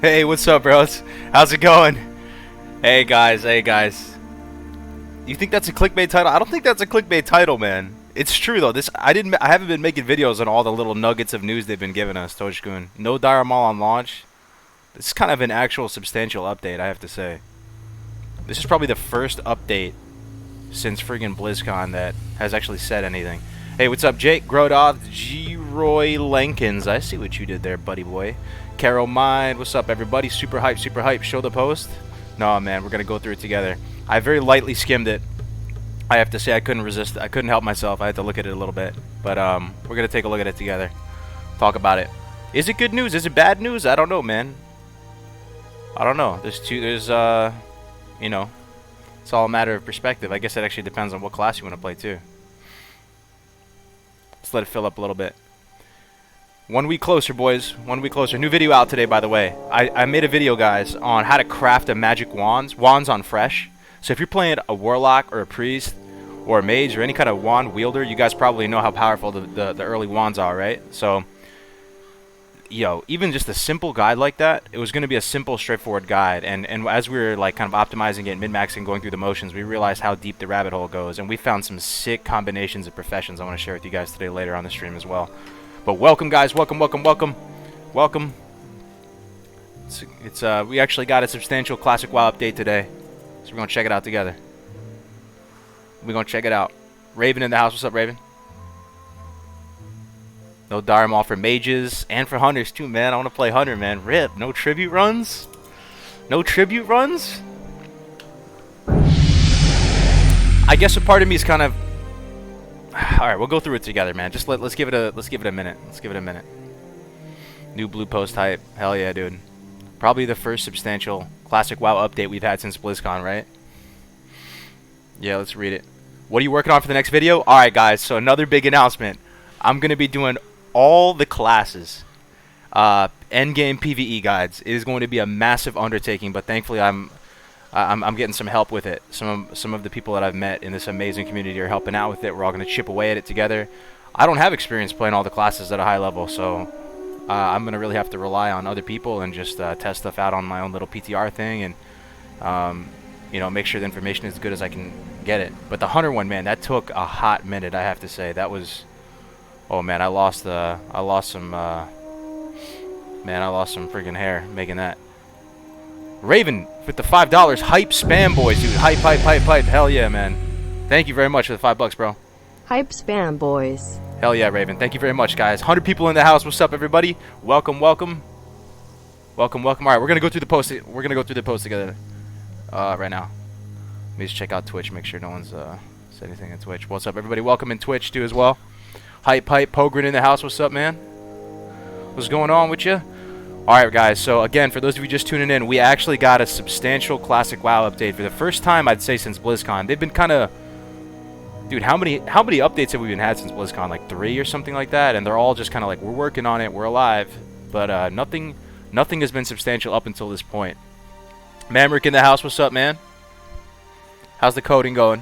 Hey, what's up, bros? How's it going? Hey guys, hey guys. You think that's a clickbait title? I don't think that's a clickbait title, man. It's true though. I haven't been making videos on all the little nuggets of news they've been giving us, Toshkun. No Dire Maul on launch. This is kind of an actual substantial update, I have to say. This is probably the first update since friggin' BlizzCon that has actually said anything. Hey, what's up, Jake? Grodoth, G-Roy Lenkins. I see what you did there, buddy boy. Carol Mind, what's up, everybody? Super hype, super hype. Show the post? No, man, we're going to go through it together. I very lightly skimmed it. I have to say, I couldn't resist. I couldn't help myself. I had to look at it a little bit. But we're going to take a look at it together. Talk about it. Is it good news? Is it bad news? I don't know, man. I don't know. You know, it's all a matter of perspective. I guess it actually depends on what class you want to play, too. Let's let it fill up a little bit. 1 week closer, boys. 1 week closer. New video out today, by the way. I made a video, guys, on how to craft a magic wands on Fresh. So if you're playing a warlock or a priest or a mage or any kind of wand wielder, you guys probably know how powerful the early wands are, right? So, yo, even just a simple guide like that, it was going to be a simple, straightforward guide. And as we were like kind of optimizing it, min-maxing, going through the motions, we realized how deep the rabbit hole goes. And we found some sick combinations of professions I want to share with you guys today later on the stream as well. But welcome, guys. Welcome, welcome, welcome. Welcome. We actually got a substantial Classic WoW update today. So we're going to check it out together. We're going to check it out. Raven in the house. What's up, Raven? No Dire Maul for mages and for hunters, too, man. I want to play hunter, man. Rip. No tribute runs? No tribute runs? I guess a part of me is kind of... Alright, we'll go through it together, man. Just let's give it a minute. Let's give it a minute. New blue post hype. Hell yeah, dude. Probably the first substantial Classic WoW update we've had since BlizzCon, right? Yeah, let's read it. What are you working on for the next video? Alright, guys, so another big announcement. I'm going to be doing all the classes. Endgame PvE guides. It is going to be a massive undertaking, but thankfully I'm getting some help with it. Some of the people that I've met in this amazing community are helping out with it. We're all going to chip away at it together. I don't have experience playing all the classes at a high level, so I'm going to really have to rely on other people and just test stuff out on my own little PTR thing and you know, make sure the information is as good as I can get it. But the hunter one, man, that took a hot minute, I have to say. That was, oh man, I lost some freaking hair making that. Raven with the $5. Hype spam boys, dude. Hype, hype, hype, hype. Hell yeah, man. Thank you very much for the $5, bro. Hype spam boys. Hell yeah, Raven. Thank you very much, guys. 100 people in the house. What's up, everybody? Welcome, welcome. Welcome, welcome. All right, we're going to go through the post. We're going to go through the post together right now. Let me just check out Twitch, make sure no one's said anything on Twitch. What's up, everybody? Welcome in Twitch, too, as well. Hype, hype. Pogren in the house. What's up, man? What's going on with you? Alright, guys, so again, for those of you just tuning in, we actually got a substantial Classic WoW update for the first time, I'd say, since BlizzCon. They've been kind of... Dude, how many updates have we been had since BlizzCon? Like 3 or something like that? And they're all just kind of like, we're working on it, we're alive. But nothing has been substantial up until this point. Mamrick in the house, what's up, man? How's the coding going?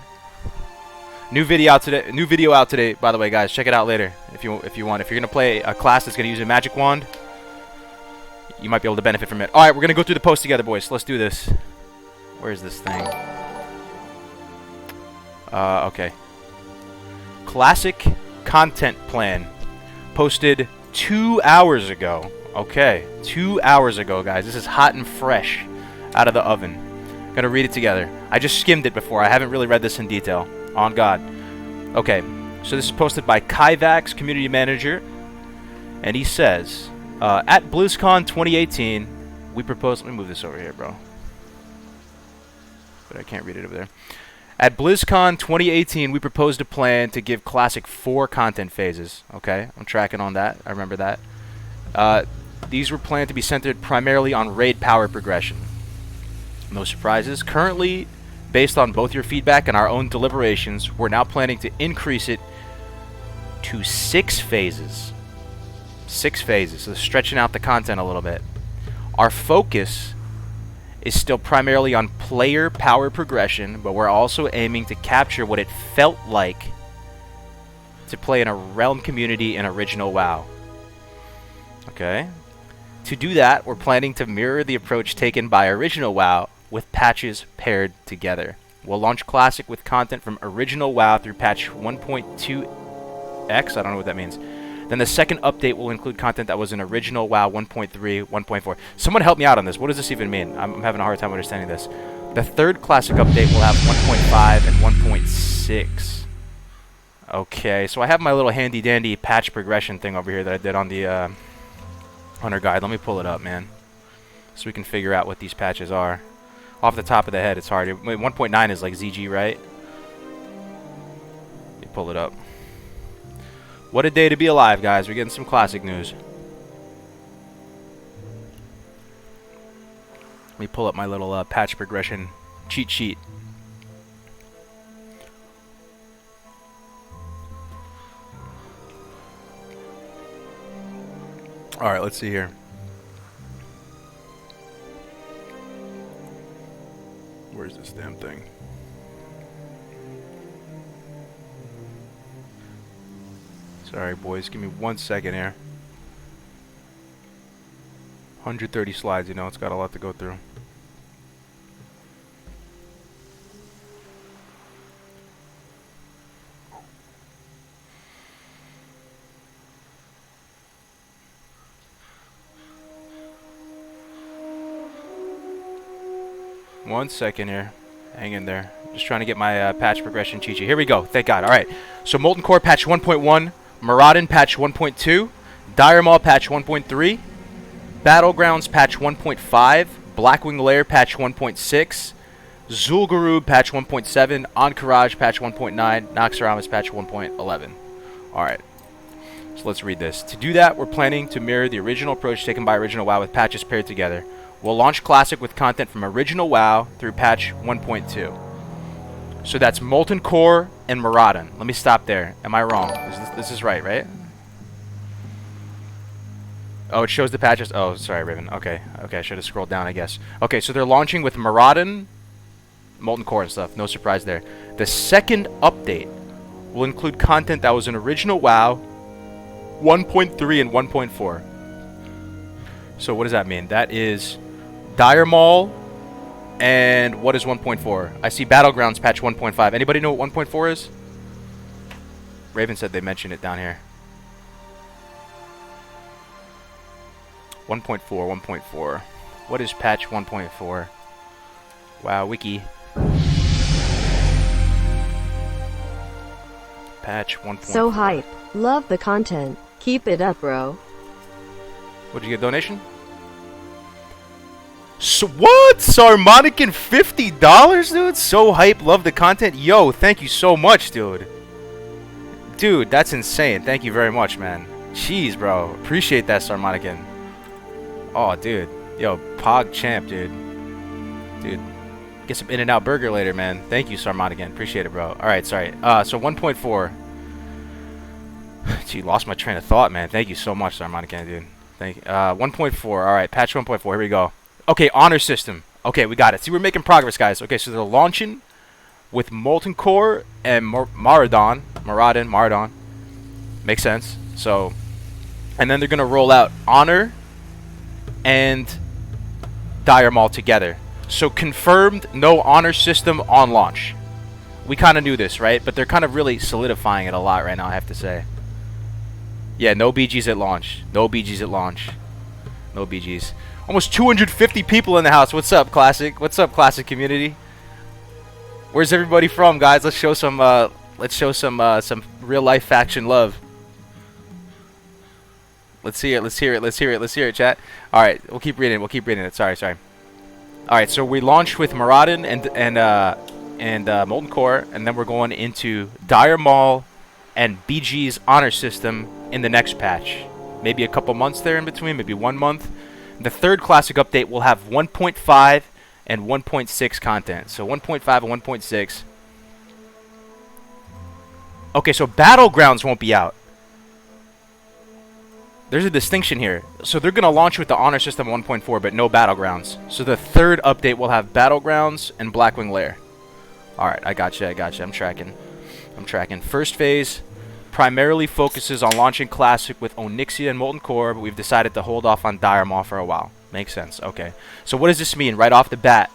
New video out today, by the way, guys. Check it out later if you want. If you're going to play a class that's going to use a magic wand, you might be able to benefit from it. Alright, we're going to go through the post together, boys. Let's do this. Where's this thing? Okay. Classic content plan. Posted 2 hours ago. Okay. 2 hours ago, guys. This is hot and fresh out of the oven. Gonna read it together. I just skimmed it before. I haven't really read this in detail. On God. Okay. So this is posted by Kyvax, community manager. And he says... at BlizzCon 2018, we proposed... Let me move this over here, bro. But I can't read it over there. At BlizzCon 2018, we proposed a plan to give Classic 4 content phases. Okay, I'm tracking on that. I remember that. These were planned to be centered primarily on raid power progression. No surprises. Currently, based on both your feedback and our own deliberations, we're now planning to increase it to 6 phases. 6 phases, so stretching out the content a little bit. Our focus is still primarily on player power progression, but we're also aiming to capture what it felt like to play in a realm community in original WoW. Okay. To do that, we're planning to mirror the approach taken by original WoW with patches paired together. We'll launch Classic with content from original WoW through patch 1.2x, I don't know what that means. Then the second update will include content that was in original WoW 1.3, 1.4. Someone help me out on this. What does this even mean? I'm having a hard time understanding this. The third Classic update will have 1.5 and 1.6. Okay, so I have my little handy-dandy patch progression thing over here that I did on the Hunter Guide. Let me pull it up, man, so we can figure out what these patches are. Off the top of the head, it's hard. 1.9 is like ZG, right? Let me pull it up. What a day to be alive, guys. We're getting some Classic news. Let me pull up my little patch progression cheat sheet. Alright, let's see here. Where's this damn thing? Sorry, boys. Give me 1 second here. 130 slides, you know, it's got a lot to go through. One second here. Hang in there. Just trying to get my patch progression cheat sheet. Here we go. Thank God. Alright. So Molten Core patch 1.1. Maraudon patch 1.2. Dire Maul patch 1.3. Battlegrounds patch 1.5. Blackwing Lair patch 1.6. Zul'Gurub patch 1.7. Encourage patch 1.9. Noxeramas patch 1.11. Alright. So let's read this. To do that, we're planning to mirror the original approach taken by original WoW with patches paired together. We'll launch Classic with content from original WoW through patch 1.2. So that's Molten Core and Maraudon. Let me stop there. Am I wrong? This is right, right? Oh, it shows the patches. Oh, sorry, Raven. Okay, I should have scrolled down, I guess. Okay, so they're launching with Maraudon, Molten Core and stuff. No surprise there. The second update will include content that was in original WoW 1.3 and 1.4. So what does that mean? That is Dire Maul, and what is 1.4? I see Battlegrounds patch 1.5. Anybody know what 1.4 is? Raven said they mentioned it down here. 1.4, 1.4. What is patch 1.4? Wow, wiki. Patch 1.4. So hype. Love the content. Keep it up, bro. What'd you get, donation? So what? Sarmonican $50, dude? So hype, love the content. Yo, thank you so much, dude. Dude, that's insane. Thank you very much, man. Jeez, bro. Appreciate that, Sarmonican. Oh, dude. Yo, Pog champ, dude. Dude. Get some In-N-Out burger later, man. Thank you, Sarmonican. Appreciate it, bro. Alright, sorry. So 1.4. Gee, lost my train of thought, man. Thank you so much, Sarmonican, dude. Thank you. 1.4. Alright, patch 1.4. Here we go. Okay, honor system. Okay, we got it. See, we're making progress, guys. Okay, so they're launching with Molten Core and Maraudon. Makes sense. So, and then they're going to roll out Honor and Dire Maul together. So, confirmed no honor system on launch. We kind of knew this, right? But they're kind of really solidifying it a lot right now, I have to say. Yeah, no BGs at launch. No BGs at launch. No BGs. Almost 250 people in the house. What's up, Classic? What's up, Classic community? Where's everybody from, guys? Let's show some real life faction love. Let's see it. Let's hear it. Let's hear it. Let's hear it, chat. All right, we'll keep reading it. We'll keep reading it. Sorry. All right, so we launched with Maraudon and Molten Core, and then we're going into Dire Maul and BG's honor system in the next patch. Maybe a couple months there in between, maybe 1 month. The third Classic update will have 1.5 and 1.6 content. So 1.5 and 1.6. Okay, so Battlegrounds won't be out. There's a distinction here. So they're going to launch with the honor system 1.4, but no Battlegrounds. So the third update will have Battlegrounds and Blackwing Lair. Alright, I gotcha. I'm tracking. First phase, primarily focuses on launching Classic with Onyxia and Molten Core, but we've decided to hold off on Dire Maul for a while. Makes sense. Okay. So what does this mean? Right off the bat,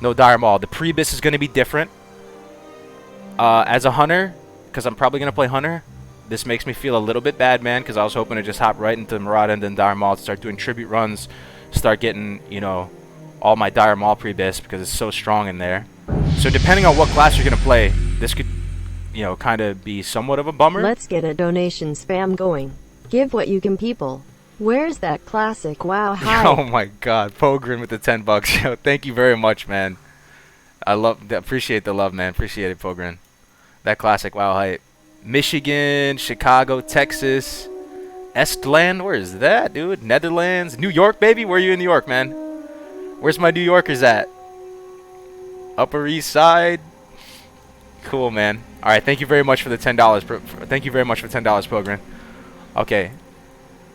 no Dire Maul. The Prebis is going to be different. As a Hunter, because I'm probably going to play Hunter, this makes me feel a little bit bad, man, because I was hoping to just hop right into Murata and then Dire Maul to start doing tribute runs, start getting, you know, all my Dire Maul Prebis because it's so strong in there. So depending on what class you're going to play, this could, you know, kind of be somewhat of a bummer. Let's get a donation spam going. Give what you can, people. Where's that classic WoW hype? Oh my god, Pogren with the $10. Yo, thank you very much, man. Appreciate the love, man. Appreciate it, Pogren. That classic WoW hype. Michigan, Chicago, Texas, Estland. Where is that, dude? Netherlands, New York, baby. Where are you in New York, man? Where's my New Yorkers at? Upper East Side. Cool, man. All right, thank you very much for the $10. Thank you very much for $10, Pogren. Okay.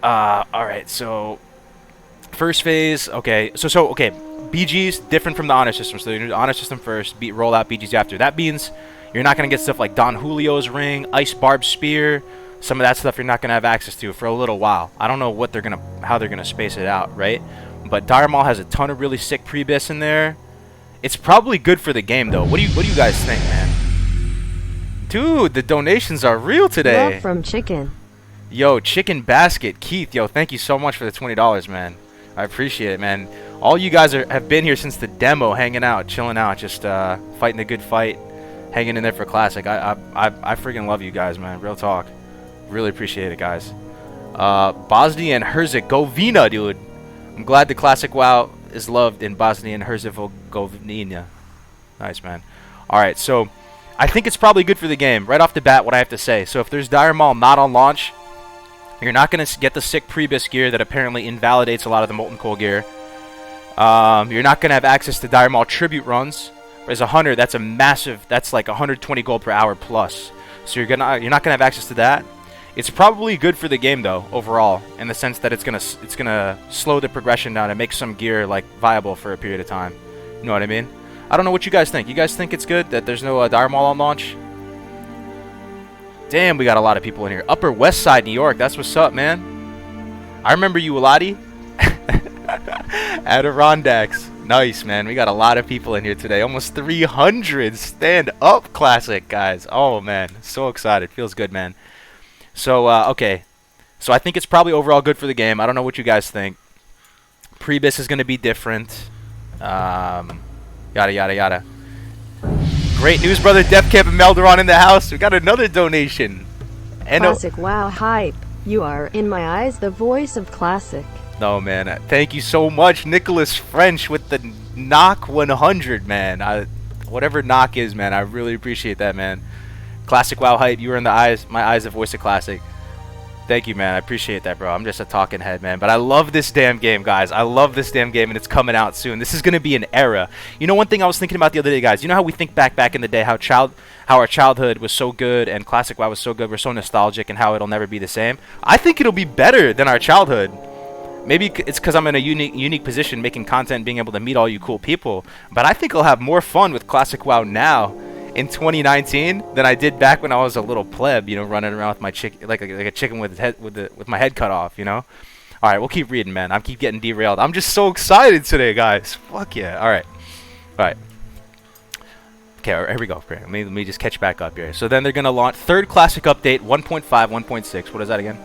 All right. So, first phase. Okay. Okay. BGs different from the honor system. So you do the honor system first. Roll out BGs after. That means you're not gonna get stuff like Don Julio's ring, Ice Barb Spear. Some of that stuff you're not gonna have access to for a little while. I don't know what how they're gonna space it out, right? But Dire Maul has a ton of really sick Prebis in there. It's probably good for the game, though. What do you guys think, man? Dude, the donations are real today. Love from Chicken. Yo, Chicken Basket, Keith. Yo, thank you so much for the $20, man. I appreciate it, man. All you guys have been here since the demo, hanging out, chilling out, just fighting a good fight, hanging in there for Classic. I freaking love you guys, man. Real talk. Really appreciate it, guys. Bosnia and Herzegovina, dude. I'm glad the Classic WoW is loved in Bosnia and Herzegovina. Nice, man. All right, so I think it's probably good for the game. Right off the bat, what I have to say. So if there's Dire Maul not on launch, you're not going to get the sick Prebis gear that apparently invalidates a lot of the Molten Coal gear. You're not going to have access to Dire Maul tribute runs. As a Hunter, that's a massive, that's like 120 gold per hour plus. So you're not going to have access to that. It's probably good for the game, though, overall, in the sense that it's gonna slow the progression down and make some gear like viable for a period of time. You know what I mean? I don't know what you guys think. You guys think it's good that there's no Dire Maul on launch? Damn, we got a lot of people in here. Upper West Side, New York. That's what's up, man. I remember you, Ulati. Adirondacks. Nice, man. We got a lot of people in here today. Almost 300 stand up Classic, guys. Oh, man. So excited. Feels good, man. So, okay. So I think it's probably overall good for the game. I don't know what you guys think. Prebis is going to be different. Yada, yada, yada. Great news, brother. Def Camp and Melderon in the house. We got another donation. And Classic WoW hype. You are, in my eyes, the voice of Classic. No, man. Thank you so much, Nicholas French, with the knock 100, man. Whatever knock is, man. I really appreciate that, man. Classic WoW hype. You were in my eyes, the voice of Classic. Thank you, man. I appreciate that, bro. I'm just a talking head, man. But I love this damn game, guys. I love this damn game, and it's coming out soon. This is going to be an era. You know, one thing I was thinking about the other day, guys. You know how we think back in the day, how our childhood was so good and Classic WoW was so good. We're so nostalgic, and how it'll never be the same. I think it'll be better than our childhood. Maybe it's because I'm in a unique position, making content, being able to meet all you cool people. But I think I'll have more fun with Classic WoW now in 2019 than I did back when I was a little pleb, you know, running around with my like a chicken with my head cut off, you know. All right, we'll keep reading, man. I'm keep getting derailed. I'm just so excited today, guys. Fuck yeah. All right. Okay, here we go. Let me just catch back up here. So then they're gonna launch third Classic update 1.5, 1.6. What is that again?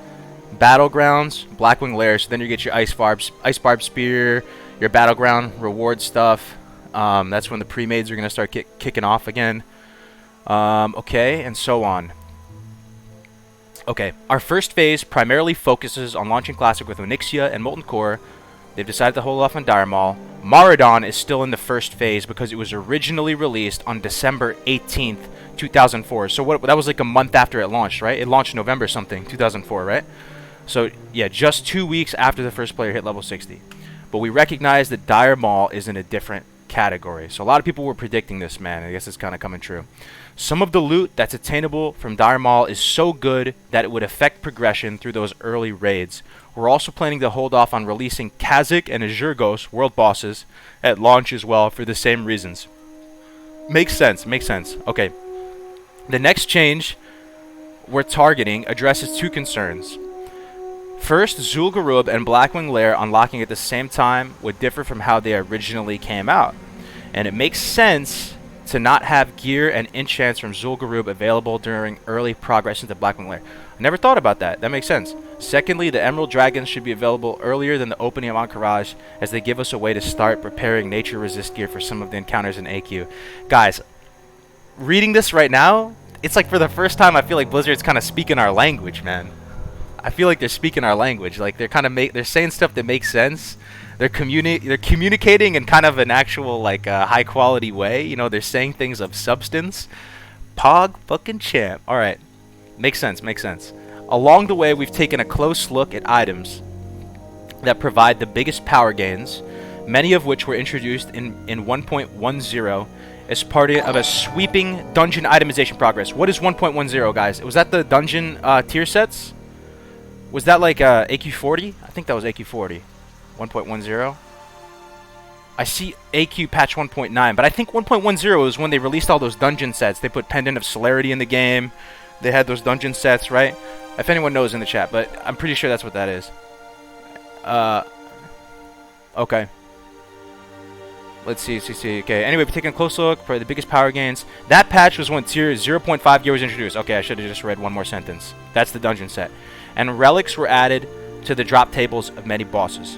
Battlegrounds, Blackwing Lair. So then you get your Ice Barb Spear, your Battleground reward stuff. That's when the pre-mades are gonna start kicking off again. Okay, and so on. Okay, our first phase primarily focuses on launching Classic with Onyxia and Molten Core. They've decided to hold off on Dire Maul. Maraudon is still in the first phase because it was originally released on December 18th, 2004. So that was like a month after it launched, right? It launched November something, 2004, right? So, yeah, just 2 weeks after the first player hit level 60. But we recognize that Dire Maul is in a different category. So a lot of people were predicting this, man. I guess it's kind of coming true. Some of the loot that's attainable from Dire Maul is so good that it would affect progression through those early raids. We're also planning to hold off on releasing Kazakh and Azurgos world bosses at launch as well for the same reasons. Makes sense. Okay. The next change we're targeting addresses two concerns. First, Zul'Gurub and Blackwing Lair unlocking at the same time would differ from how they originally came out, and it makes sense to not have gear and enchants from Zul'Gurub available during early progress into Blackwing Lair. I never thought about that. That makes sense. Secondly, the Emerald Dragons should be available earlier than the opening of Encourage, as they give us a way to start preparing nature resist gear for some of the encounters in AQ. Guys, reading this right now, it's like for the first time I feel like Blizzard's kind of speaking our language, man. I feel like they're speaking our language. Like they're kind of they're saying stuff that makes sense. They're communicating in kind of an actual like high quality way. You know, they're saying things of substance. Pog fucking champ. All right, makes sense. Makes sense. Along the way, we've taken a close look at items that provide the biggest power gains, many of which were introduced in 1.10 as part of a sweeping dungeon itemization progress. What is 1.10, guys? Was that the dungeon tier sets? Was that like AQ40? I think that was AQ40. 1.10. I see AQ patch 1.9, but I think 1.10 is when they released all those dungeon sets. They put Pendant of Celerity in the game. They had those dungeon sets, right? If anyone knows in the chat, but I'm pretty sure that's what that is. Okay. Let's see. Okay, anyway, we're taking a close look for the biggest power gains. That patch was when tier 0.5 gear was introduced. Okay, I should have just read one more sentence. That's the dungeon set. And relics were added to the drop tables of many bosses.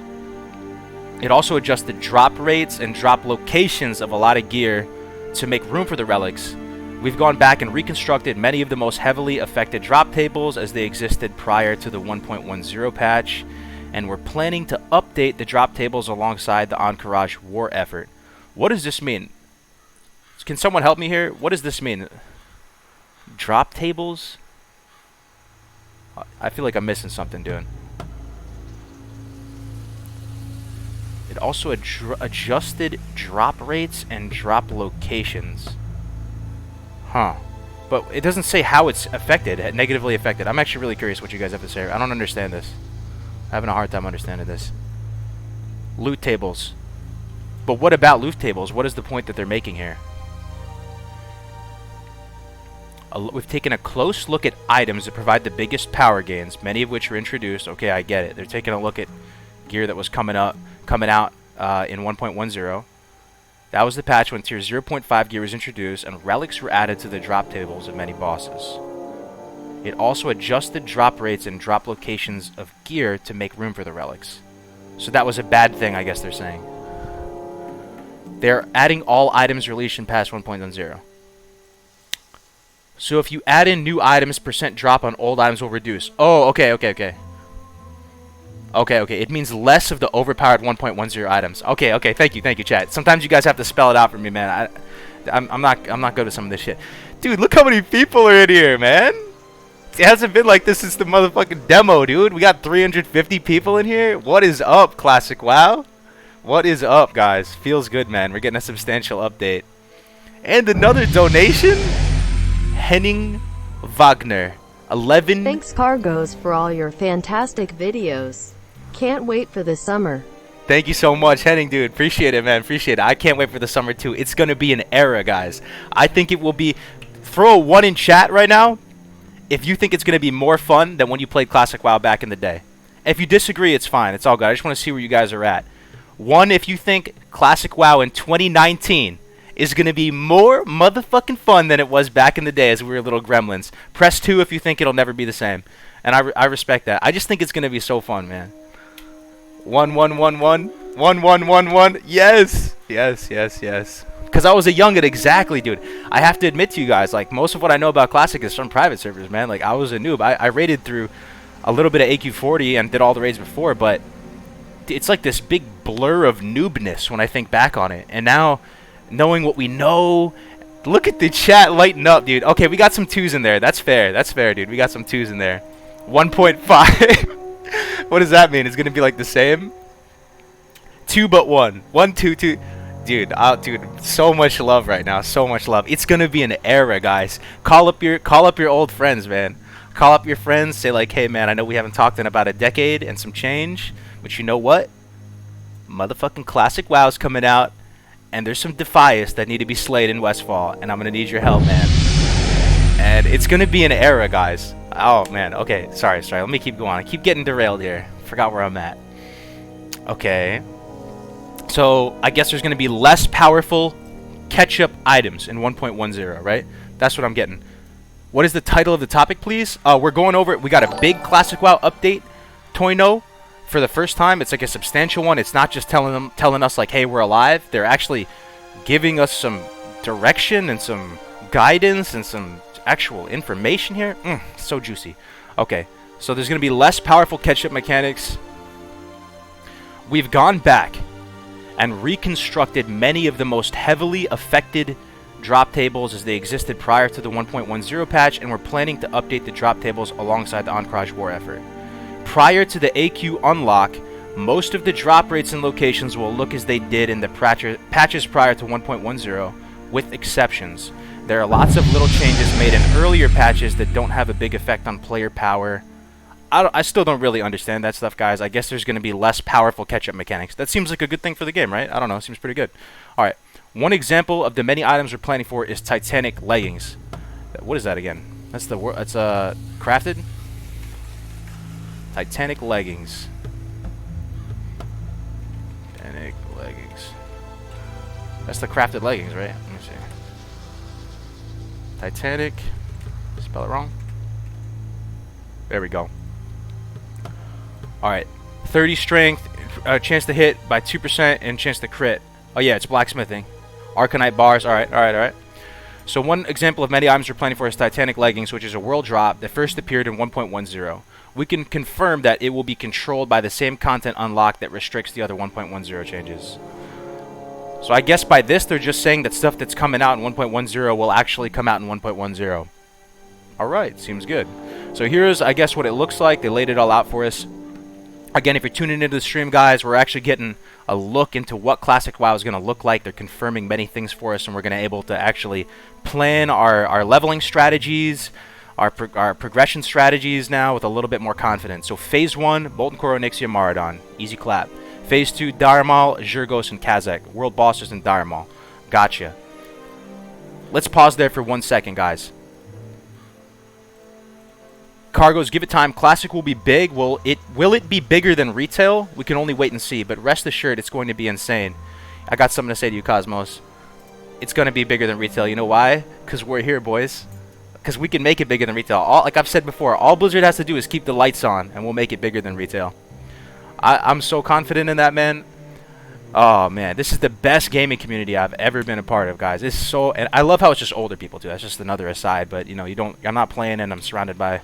It also adjusted drop rates and drop locations of a lot of gear to make room for the relics. We've gone back and reconstructed many of the most heavily affected drop tables as they existed prior to the 1.10 patch, and we're planning to update the drop tables alongside the Encourage war effort. What does this mean? Can someone help me here? What does this mean? Drop tables? I feel like I'm missing something, dude. It also adjusted drop rates and drop locations. Huh. But it doesn't say how it's affected, negatively affected. I'm actually really curious what you guys have to say. I don't understand this. I'm having a hard time understanding this. Loot tables. But what about loot tables? What is the point that they're making here? We've taken a close look at items that provide the biggest power gains, many of which were introduced. Okay, I get it. They're taking a look at gear that was coming out in 1.10. That was the patch when tier 0.5 gear was introduced and relics were added to the drop tables of many bosses. It also adjusted drop rates and drop locations of gear to make room for the relics. So that was a bad thing, I guess they're saying. They're adding all items released in patch 1.10. So if you add in new items, percent drop on old items will reduce. Oh, okay. It means less of the overpowered 1.10 items. Okay. Thank you, chat. Sometimes you guys have to spell it out for me, man. I'm not good at some of this shit. Dude, look how many people are in here, man. It hasn't been like this since the motherfucking demo, dude. We got 350 people in here. What is up, Classic WoW? What is up, guys? Feels good, man. We're getting a substantial update. And another donation? Henning Wagner. 11. Thanks Cargos for all your fantastic videos. Can't wait for the summer. Thank you so much, Henning, dude. Appreciate it, man. Appreciate it. I can't wait for the summer, too. It's going to be an era, guys. I think it will be... Throw a 1 in chat right now if you think it's going to be more fun than when you played Classic WoW back in the day. If you disagree, it's fine. It's all good. I just want to see where you guys are at. 1 if you think Classic WoW in 2019 is going to be more motherfucking fun than it was back in the day as we were little gremlins. Press 2 if you think it'll never be the same. And I respect that. I just think it's going to be so fun, man. 1 1 1 1 1 1 1 1. Yes. Because I was a youngin, exactly, dude. I have to admit to you guys, like, most of what I know about Classic is from private servers, man. Like, I was a noob. I raided through a little bit of AQ40 and did all the raids before, but it's like this big blur of noobness when I think back on it. And now, knowing what we know, look at the chat lighten up, dude. Okay, we got some 2s in there. That's fair, dude. We got some 2s in there. 1.5. What does that mean? It's going to be like the same? 2 but 1. 1, 2, 2. Dude, so much love right now. So much love. It's gonna be an era, guys. Call up your old friends, man. Call up your friends. Say like, hey, man, I know we haven't talked in about a decade and some change, but you know what? Motherfucking Classic WoW's coming out, and there's some Defias that need to be slayed in Westfall, and I'm gonna need your help, man. and it's gonna be an era, guys. Oh man, okay, sorry, let me keep going. I keep getting derailed here. Forgot where I'm at. Okay, so I guess there's gonna be less powerful catch-up items in 1.10, right? That's what I'm getting. What is the title of the topic, please? We're going over it. We got a big Classic WoW update, Toino, for the first time. It's like a substantial one. It's not just telling us like, hey, we're alive. They're actually giving us some direction and some guidance and some actual information here. So juicy. Okay, so there's going to be less powerful catch-up mechanics. We've gone back and reconstructed many of the most heavily affected drop tables as they existed prior to the 1.10 patch, and we're planning to update the drop tables alongside the Encourage war effort. Prior to the AQ unlock, most of the drop rates and locations will look as they did in the patches prior to 1.10, with exceptions. There are lots of little changes made in earlier patches that don't have a big effect on player power. I still don't really understand that stuff, guys. I guess there's going to be less powerful catch-up mechanics. That seems like a good thing for the game, right? I don't know. Seems pretty good. Alright. One example of the many items we're planning for is Titanic Leggings. What is that again? That's the word. That's crafted? Titanic Leggings. Titanic Leggings. That's the crafted leggings, right? Let me see. Titanic. Spell it wrong. There we go. Alright. 30 strength, chance to hit by 2%, and chance to crit. Oh yeah, it's blacksmithing. Arcanite bars. Alright. So one example of many items we're planning for is Titanic Leggings, which is a world drop that first appeared in 1.10. We can confirm that it will be controlled by the same content unlock that restricts the other 1.10 changes. So I guess by this they're just saying that stuff that's coming out in 1.10 will actually come out in 1.10. Alright, seems good. So here's, I guess, what it looks like. They laid it all out for us. Again, if you're tuning into the stream, guys, we're actually getting a look into what Classic WoW is going to look like. They're confirming many things for us, and we're going to be able to actually plan our leveling strategies, our progression strategies now with a little bit more confidence. So Phase 1, Molten Core, Onyxia, Maraudon. Easy clap. Phase 2, Dharmal, Zhurgos, and Kazakh. World bosses in Dharmal. Gotcha. Let's pause there for 1 second, guys. Cargoes, give it time. Classic will be big. Will it be bigger than retail? We can only wait and see, but rest assured it's going to be insane. I got something to say to you, Cosmos. It's going to be bigger than retail. You know why? Because we're here, boys. Because we can make it bigger than retail. Like I've said before, all Blizzard has to do is keep the lights on, and we'll make it bigger than retail. I'm so confident in that, man. Oh, man. This is the best gaming community I've ever been a part of, guys. It's so... And I love how it's just older people, too. That's just another aside, but, you know, I'm not playing, and I'm surrounded by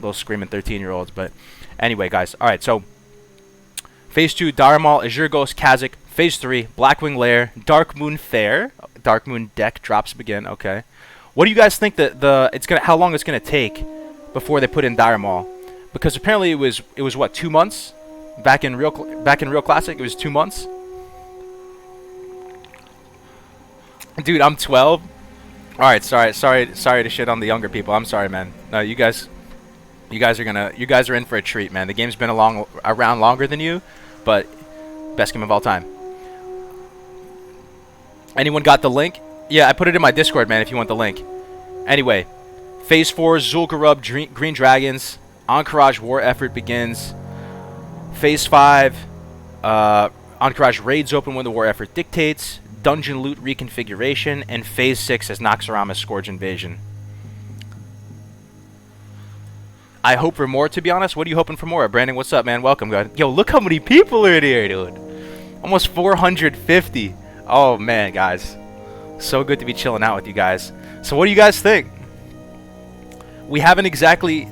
little screaming 13-year-olds. But anyway, guys. All right, so Phase 2, Dharmal, Zhurgos, Kazakh. Phase 3, Blackwing Lair, Dark Moon Fair. Dark Moon deck drops begin. Okay. What do you guys think that how long it's gonna take before they put in Dharmal? Because apparently it was what, 2 months back in real Classic. It was 2 months. Dude, I'm 12. All right, sorry to shit on the younger people. I'm sorry, man. No, you guys are in for a treat, man. The game's been around longer than you, but best game of all time. Anyone got the link? Yeah, I put it in my Discord, man, if you want the link. Anyway, Phase 4, Zul'Gurub, Green Dragons, Encourage war effort begins. Phase 5, Encourage raids open when the war effort dictates. Dungeon loot reconfiguration. And Phase 6 is Naxxarama's Scourge invasion. I hope for more, to be honest. What are you hoping for more? Brandon, what's up, man? Welcome, God. Yo, look how many people are in here, dude. Almost 450. Oh, man, guys. So good to be chilling out with you guys. So what do you guys think? We haven't exactly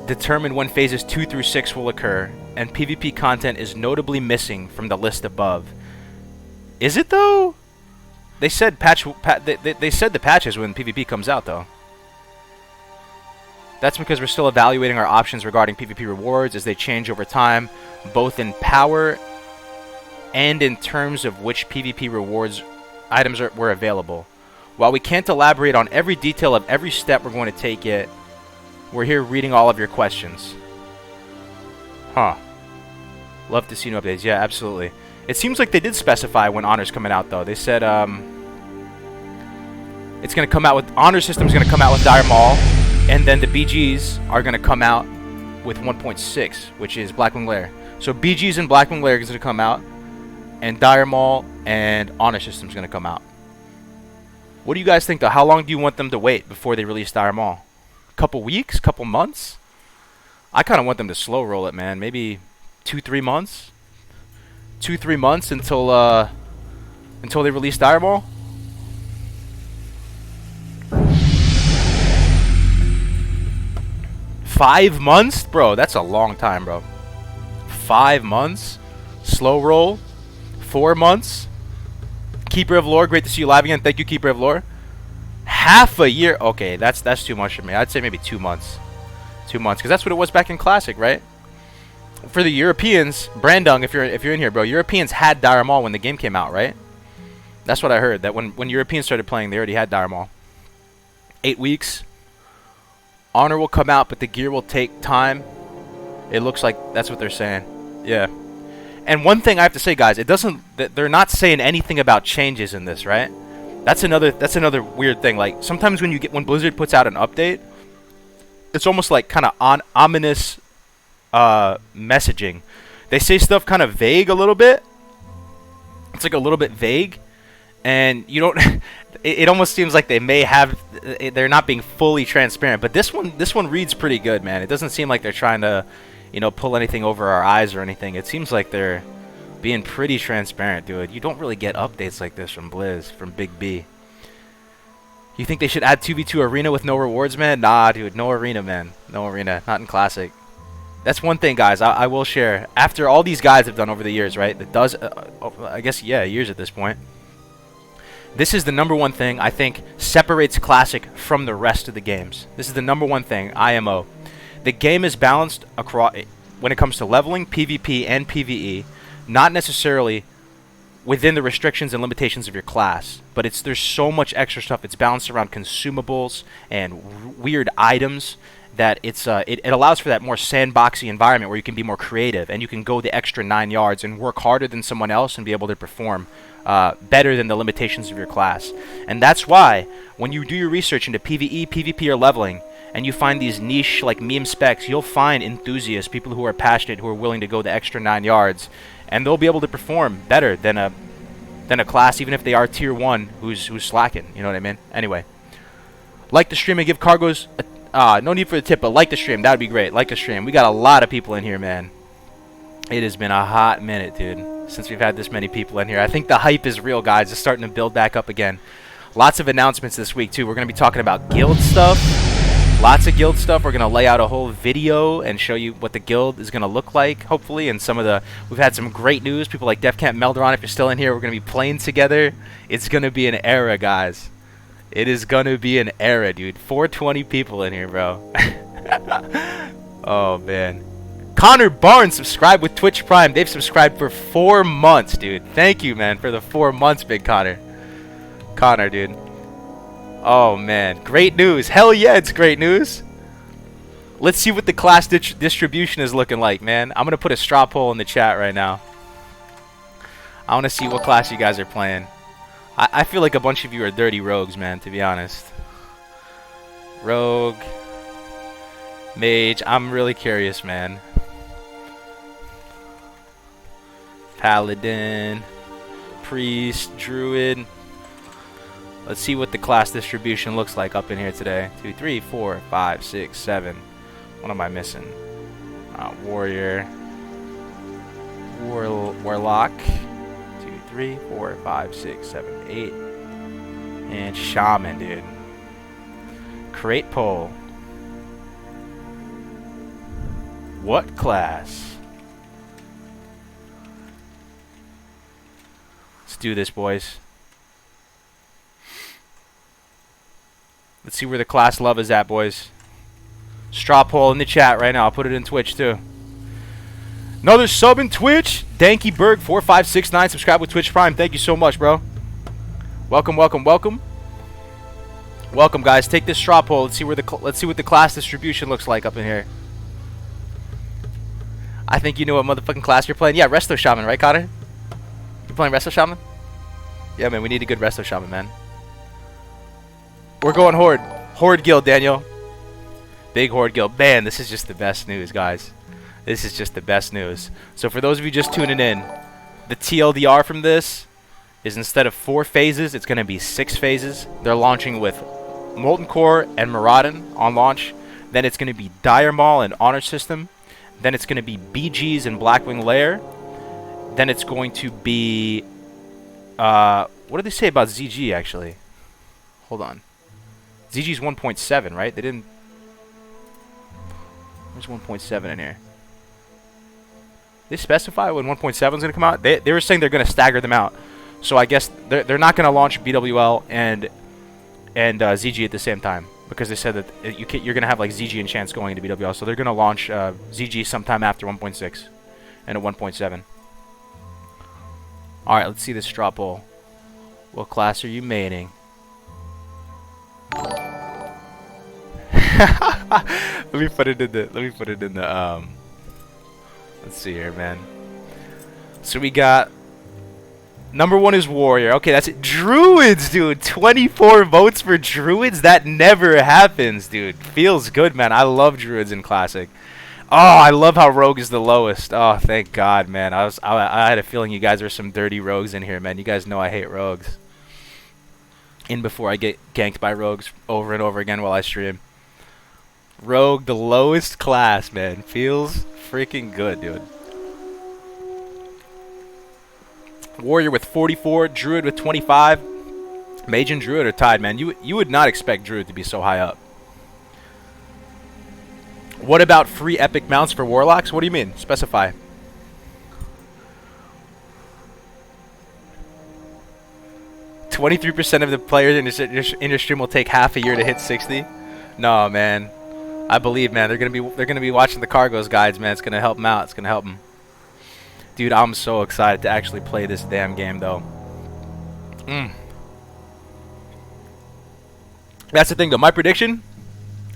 determined when Phases 2 through 6 will occur, and PvP content is notably missing from the list above. Is it, though? They said they said the patches when PvP comes out, though. That's because we're still evaluating our options regarding PvP rewards as they change over time, both in power and in terms of which PvP rewards items were available. While we can't elaborate on every detail of every step we're going to take yet, we're here reading all of your questions. Huh. Love to see new updates. Yeah, absolutely. It seems like they did specify when Honor's coming out, though. They said it's going to come out with... Honor System's going to come out with Dire Maul. And then the BGs are going to come out with 1.6, which is Blackwing Lair. So BGs and Blackwing Lair is going to come out, and Dire Maul and Honor System is going to come out. What do you guys think, though? How long do you want them to wait before they release Dire Maul? Couple weeks? Couple months? I kind of want them to slow roll it, man. Maybe 2-3 months? 2-3 months until they release Dire Maul? $5 months? Bro, that's a long time, bro. 5 months? Slow roll? 4 months? Keeper of Lore, great to see you live again. Thank you, Keeper of Lore. Half a year? Okay, that's too much for me. I'd say maybe 2 months. 2 months, because that's what it was back in Classic, right? For the Europeans, Brandung, if you're in here, bro, Europeans had Dire Maul when the game came out, right? That's what I heard, that when Europeans started playing, they already had Dire Maul. 8 weeks. Honor will come out, but the gear will take time. It looks like that's what they're saying. Yeah. And one thing I have to say, guys, they're not saying anything about changes in this, right? That's another weird thing. Like, sometimes when Blizzard puts out an update, it's almost like kind of ominous messaging. They say stuff kind of vague a little bit. It's like a little bit vague, and you don't it almost seems like they're not being fully transparent. But this one reads pretty good, man. It doesn't seem like they're trying to, pull anything over our eyes or anything. It seems like they're being pretty transparent, dude. You don't really get updates like this from Blizz, from Big B. You think they should add 2v2 arena with no rewards, man? Nah, dude, no arena, man. No arena, not in Classic. That's one thing, guys, I will share. After all these guys have done over the years, right? That does, I guess, yeah, years at this point. This is the #1 thing I think separates Classic from the rest of the games. This is the #1 thing, IMO. The game is balanced across when it comes to leveling, PvP, and PvE, not necessarily within the restrictions and limitations of your class, but there's so much extra stuff. It's balanced around consumables and weird items that it allows for that more sandboxy environment where you can be more creative and you can go the extra 9 yards and work harder than someone else and be able to perform better than the limitations of your class. And that's why when you do your research into PvE, PvP, or leveling, and you find these niche like meme specs, you'll find enthusiasts, people who are passionate, who are willing to go the extra 9 yards, and they'll be able to perform better than a class, even if they are tier 1 who's slacking. You know what I mean? Anyway, like the stream and give cargoes. No need for the tip, but like the stream. That would be great. Like the stream. We got a lot of people in here, man. It has been a hot minute, dude, since we've had this many people in here. I think the hype is real, guys. It's starting to build back up again. Lots of announcements this week, too. We're going to be talking about guild stuff. Lots of guild stuff. We're going to lay out a whole video and show you what the guild is going to look like, hopefully. And we've had some great news. People like Def Camp Melderon, if you're still in here, we're going to be playing together. It's going to be an era, guys. It is going to be an era, dude. 420 people in here, bro. Oh, man. Connor Barnes subscribed with Twitch Prime. They've subscribed for 4 months, dude. Thank you, man, for the 4 months, big Connor. Connor, dude. Oh, man. Great news. Hell yeah, it's great news. Let's see what the class distribution is looking like, man. I'm going to put a straw poll in the chat right now. I want to see what class you guys are playing. I feel like a bunch of you are dirty rogues, man, to be honest. Rogue. Mage. I'm really curious, man. Paladin. Priest. Druid. Let's see what the class distribution looks like up in here today. 2, 3, 4, 5, 6, 7. What am I missing? Warrior. Warlock. 2, 3, 4, 5, 6, 7, 8. And Shaman, dude. Create poll. What class? Let's do this, boys. Let's see where the class love is at, boys. Straw poll in the chat right now. I'll put it in Twitch, too. Another sub in Twitch. DankyBerg4569. Subscribe with Twitch Prime. Thank you so much, bro. Welcome, welcome, welcome. Welcome, guys. Take this straw poll. Let's see what the class distribution looks like up in here. I think you know what motherfucking class you're playing. Yeah, Resto Shaman, right, Connor? You playing Resto Shaman? Yeah, man. We need a good Resto Shaman, man. We're going Horde. Horde Guild, Daniel. Big Horde Guild. Man, this is just the best news, guys. This is just the best news. So for those of you just tuning in, the TLDR from this is instead of 4 phases, it's going to be 6 phases. They're launching with Molten Core and Maraudon on launch. Then it's going to be Dire Maul and Honor System. Then it's going to be BGs and Blackwing Lair. Then it's going to be... what did they say about ZG, actually? Hold on. ZG's 1.7, right? They didn't... There's 1.7 in here. They specify when 1.7 is going to come out? They were saying they're going to stagger them out. So I guess they're not going to launch BWL and ZG at the same time, because they said that you're going to have like ZG and Chance going into BWL. So they're going to launch ZG sometime after 1.6 and at 1.7. All right, let's see this drop bowl. What class are you maining? Let me put it in the let's see here, man. So we got number 1 is Warrior. Okay, that's it. Druids, dude. 24 votes for Druids. That never happens, dude. Feels good, man. I love Druids in Classic. Oh, I love how Rogue is the lowest. Oh, thank God, man. I had a feeling you guys are some dirty rogues in here, man. You guys know I hate rogues. In before I get ganked by rogues over and over again while I stream. Rogue, the lowest class, man. Feels freaking good, dude. Warrior with 44, Druid with 25. Mage and Druid are tied, man. You would not expect Druid to be so high up. What about free epic mounts for Warlocks? What do you mean? Specify. %23 of the players in your stream will take half a year to hit 60. No, man. I believe, man. They're gonna be watching the Cargos guides, man. It's gonna help them out. It's gonna help them. Dude, I'm so excited to actually play this damn game, though. That's the thing, though. My prediction: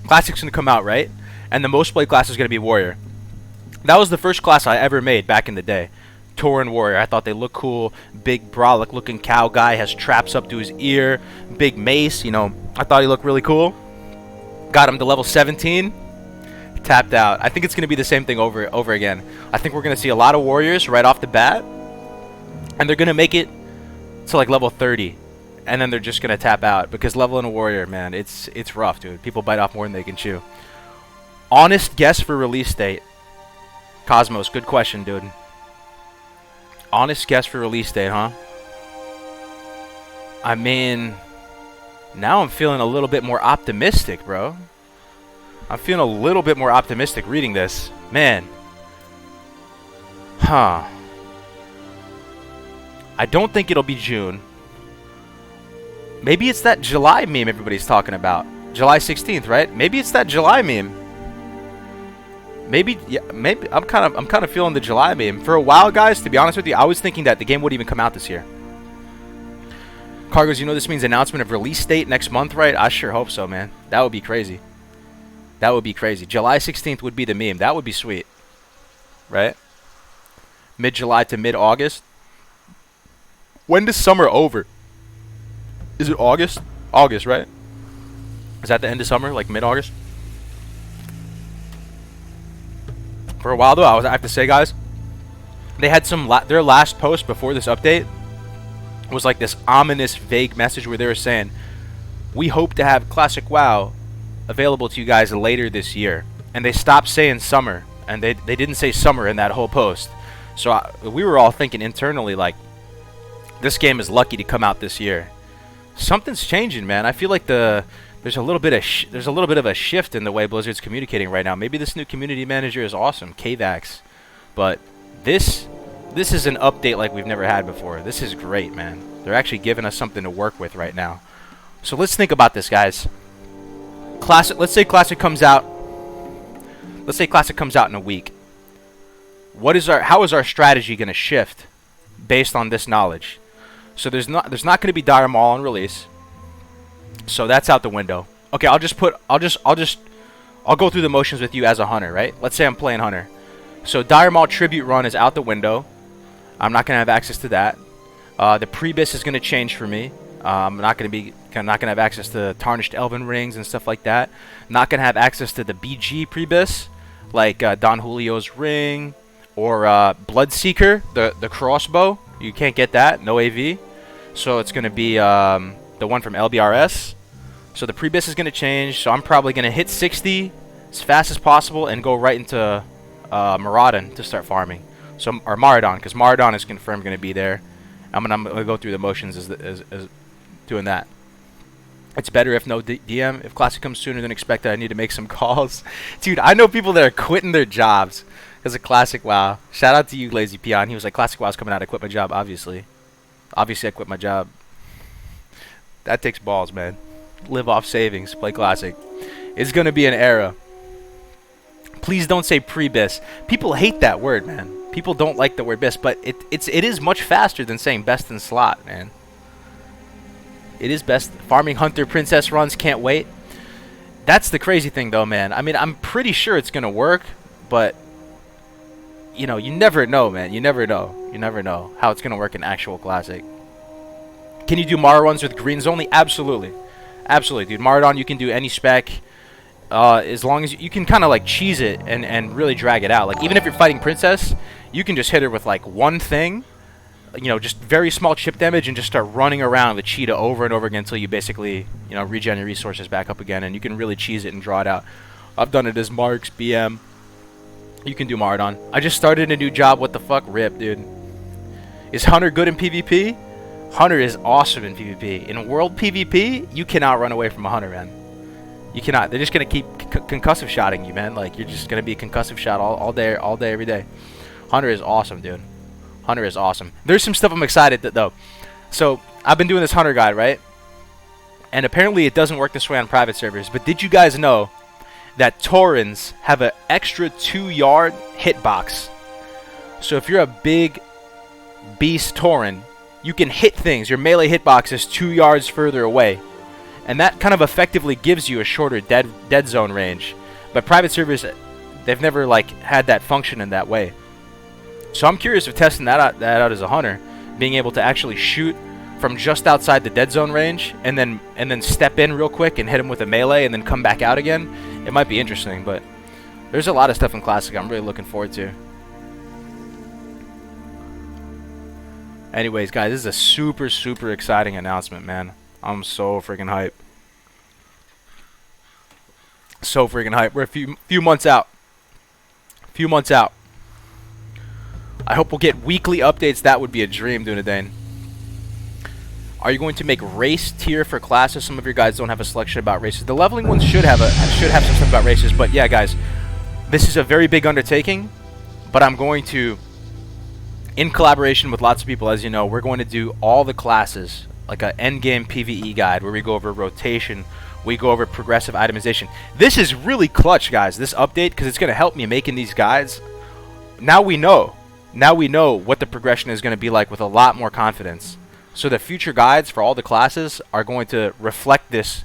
Classic's gonna come out, right? And the most played class is gonna be Warrior. That was the first class I ever made back in the day. Tauren Warrior. I thought they looked cool. Big brolic looking cow guy, has traps up to his ear. Big mace, you know. I thought he looked really cool. Got him to level 17. Tapped out. I think it's going to be the same thing over again. I think we're going to see a lot of Warriors right off the bat. And they're going to make it to like level 30. And then they're just going to tap out. Because leveling a Warrior, man, it's rough, dude. People bite off more than they can chew. Honest guess for release date. Cosmos, good question, dude. Honest guess for release date, huh? I mean, now I'm feeling a little bit more optimistic, bro. I'm feeling a little bit more optimistic reading this. Man. Huh. I don't think it'll be June. Maybe it's that July meme everybody's talking about. July 16th, right? Maybe it's that July meme. Maybe, yeah, maybe I'm kind of feeling the July meme. For a while, guys, to be honest with you, I was thinking that the game wouldn't even come out this year. Cargos, you know this means announcement of release date next month, right? I sure hope so, man. That would be crazy. That would be crazy. July 16th would be the meme. That would be sweet. Right? Mid-July to mid-August. When does summer over? Is it August? August, right? Is that the end of summer? Like mid-August? For a while, though, I have to say, guys, they had their last post before this update was like this ominous, vague message where they were saying, we hope to have Classic WoW available to you guys later this year. And they stopped saying summer, and they didn't say summer in that whole post. So we were all thinking internally, like, this game is lucky to come out this year. Something's changing, man. I feel like there's a little bit of a shift in the way Blizzard's communicating right now. Maybe this new community manager is awesome, KVax, but this is an update like we've never had before. This is great, man. They're actually giving us something to work with right now. So let's think about this, guys. Let's say Classic comes out. Let's say Classic comes out in a week. How is our strategy going to shift based on this knowledge? So there's not going to be Dire Maul on release. So that's out the window. Okay, I'll go through the motions with you as a hunter, right? Let's say I'm playing hunter. So Dire Maul Tribute Run is out the window. I'm not going to have access to that. The Prebis is going to change for me. I'm not gonna have access to tarnished elven rings and stuff like that. Not gonna have access to the BG prebis, like Don Julio's ring or Bloodseeker, the crossbow. You can't get that, no AV. So it's gonna be the one from LBRS. So the prebis is gonna change. So I'm probably gonna hit 60 as fast as possible and go right into Maraudon to start farming. So or Maraudon, because Maraudon is confirmed gonna be there. I'm gonna go through the motions as doing that. It's better if no DM. If Classic comes sooner than expected, I need to make some calls. Dude, I know people that are quitting their jobs because of Classic WoW. Shout out to you, Lazy Peon. He was like, Classic WoW's coming out. I quit my job, obviously. Obviously, I quit my job. That takes balls, man. Live off savings. Play Classic. It's going to be an era. Please don't say pre-bis. People hate that word, man. People don't like the word bis, but it is much faster than saying best in slot, man. It is best. Farming Hunter Princess runs, can't wait. That's the crazy thing, though, man. I mean, I'm pretty sure it's going to work, but, you know, you never know, man. You never know. You never know how it's going to work in actual Classic. Can you do Mara runs with greens only? Absolutely. Absolutely, dude. Maraudon, you can do any spec. As long as you can kind of like cheese it and really drag it out. Like, even if you're fighting Princess, you can just hit her with like one thing. You know, just very small chip damage and just start running around the cheetah over and over again until you basically, you know, regen your resources back up again, and you can really cheese it and draw it out. I've done it as Marks, BM. You can do Maraudon. I just started a new job. What the fuck? RIP, dude. Is Hunter good in PvP? Hunter is awesome in PvP. In World PvP, you cannot run away from a Hunter, man. You cannot. They're just going to keep concussive shotting you, man. Like, you're just going to be a concussive shot all day, every day. Hunter is awesome, dude. Hunter is awesome. There's some stuff I'm excited that, though. So, I've been doing this Hunter guide, right? And apparently it doesn't work this way on private servers. But did you guys know that Taurens have an extra 2-yard hitbox? So if you're a big beast Tauren, you can hit things. Your melee hitbox is 2 yards further away. And that kind of effectively gives you a shorter dead zone range. But private servers, they've never like had that function in that way. So I'm curious of testing that out as a Hunter, being able to actually shoot from just outside the dead zone range and then step in real quick and hit him with a melee and then come back out again. It might be interesting, but there's a lot of stuff in Classic I'm really looking forward to. Anyways, guys, this is a super, super exciting announcement, man. I'm so freaking hyped. So freaking hyped. We're a few months out. Few months out. I hope we'll get weekly updates. That would be a dream, Dunedane. Are you going to make race tier for classes? Some of your guys don't have a selection about races. The leveling ones should have some stuff about races. But yeah, guys, this is a very big undertaking. But I'm going to, in collaboration with lots of people, as you know, we're going to do all the classes, like an endgame PvE guide where we go over rotation, we go over progressive itemization. This is really clutch, guys, this update, because it's going to help me making these guides. Now we know what the progression is going to be like with a lot more confidence. So the future guides for all the classes are going to reflect this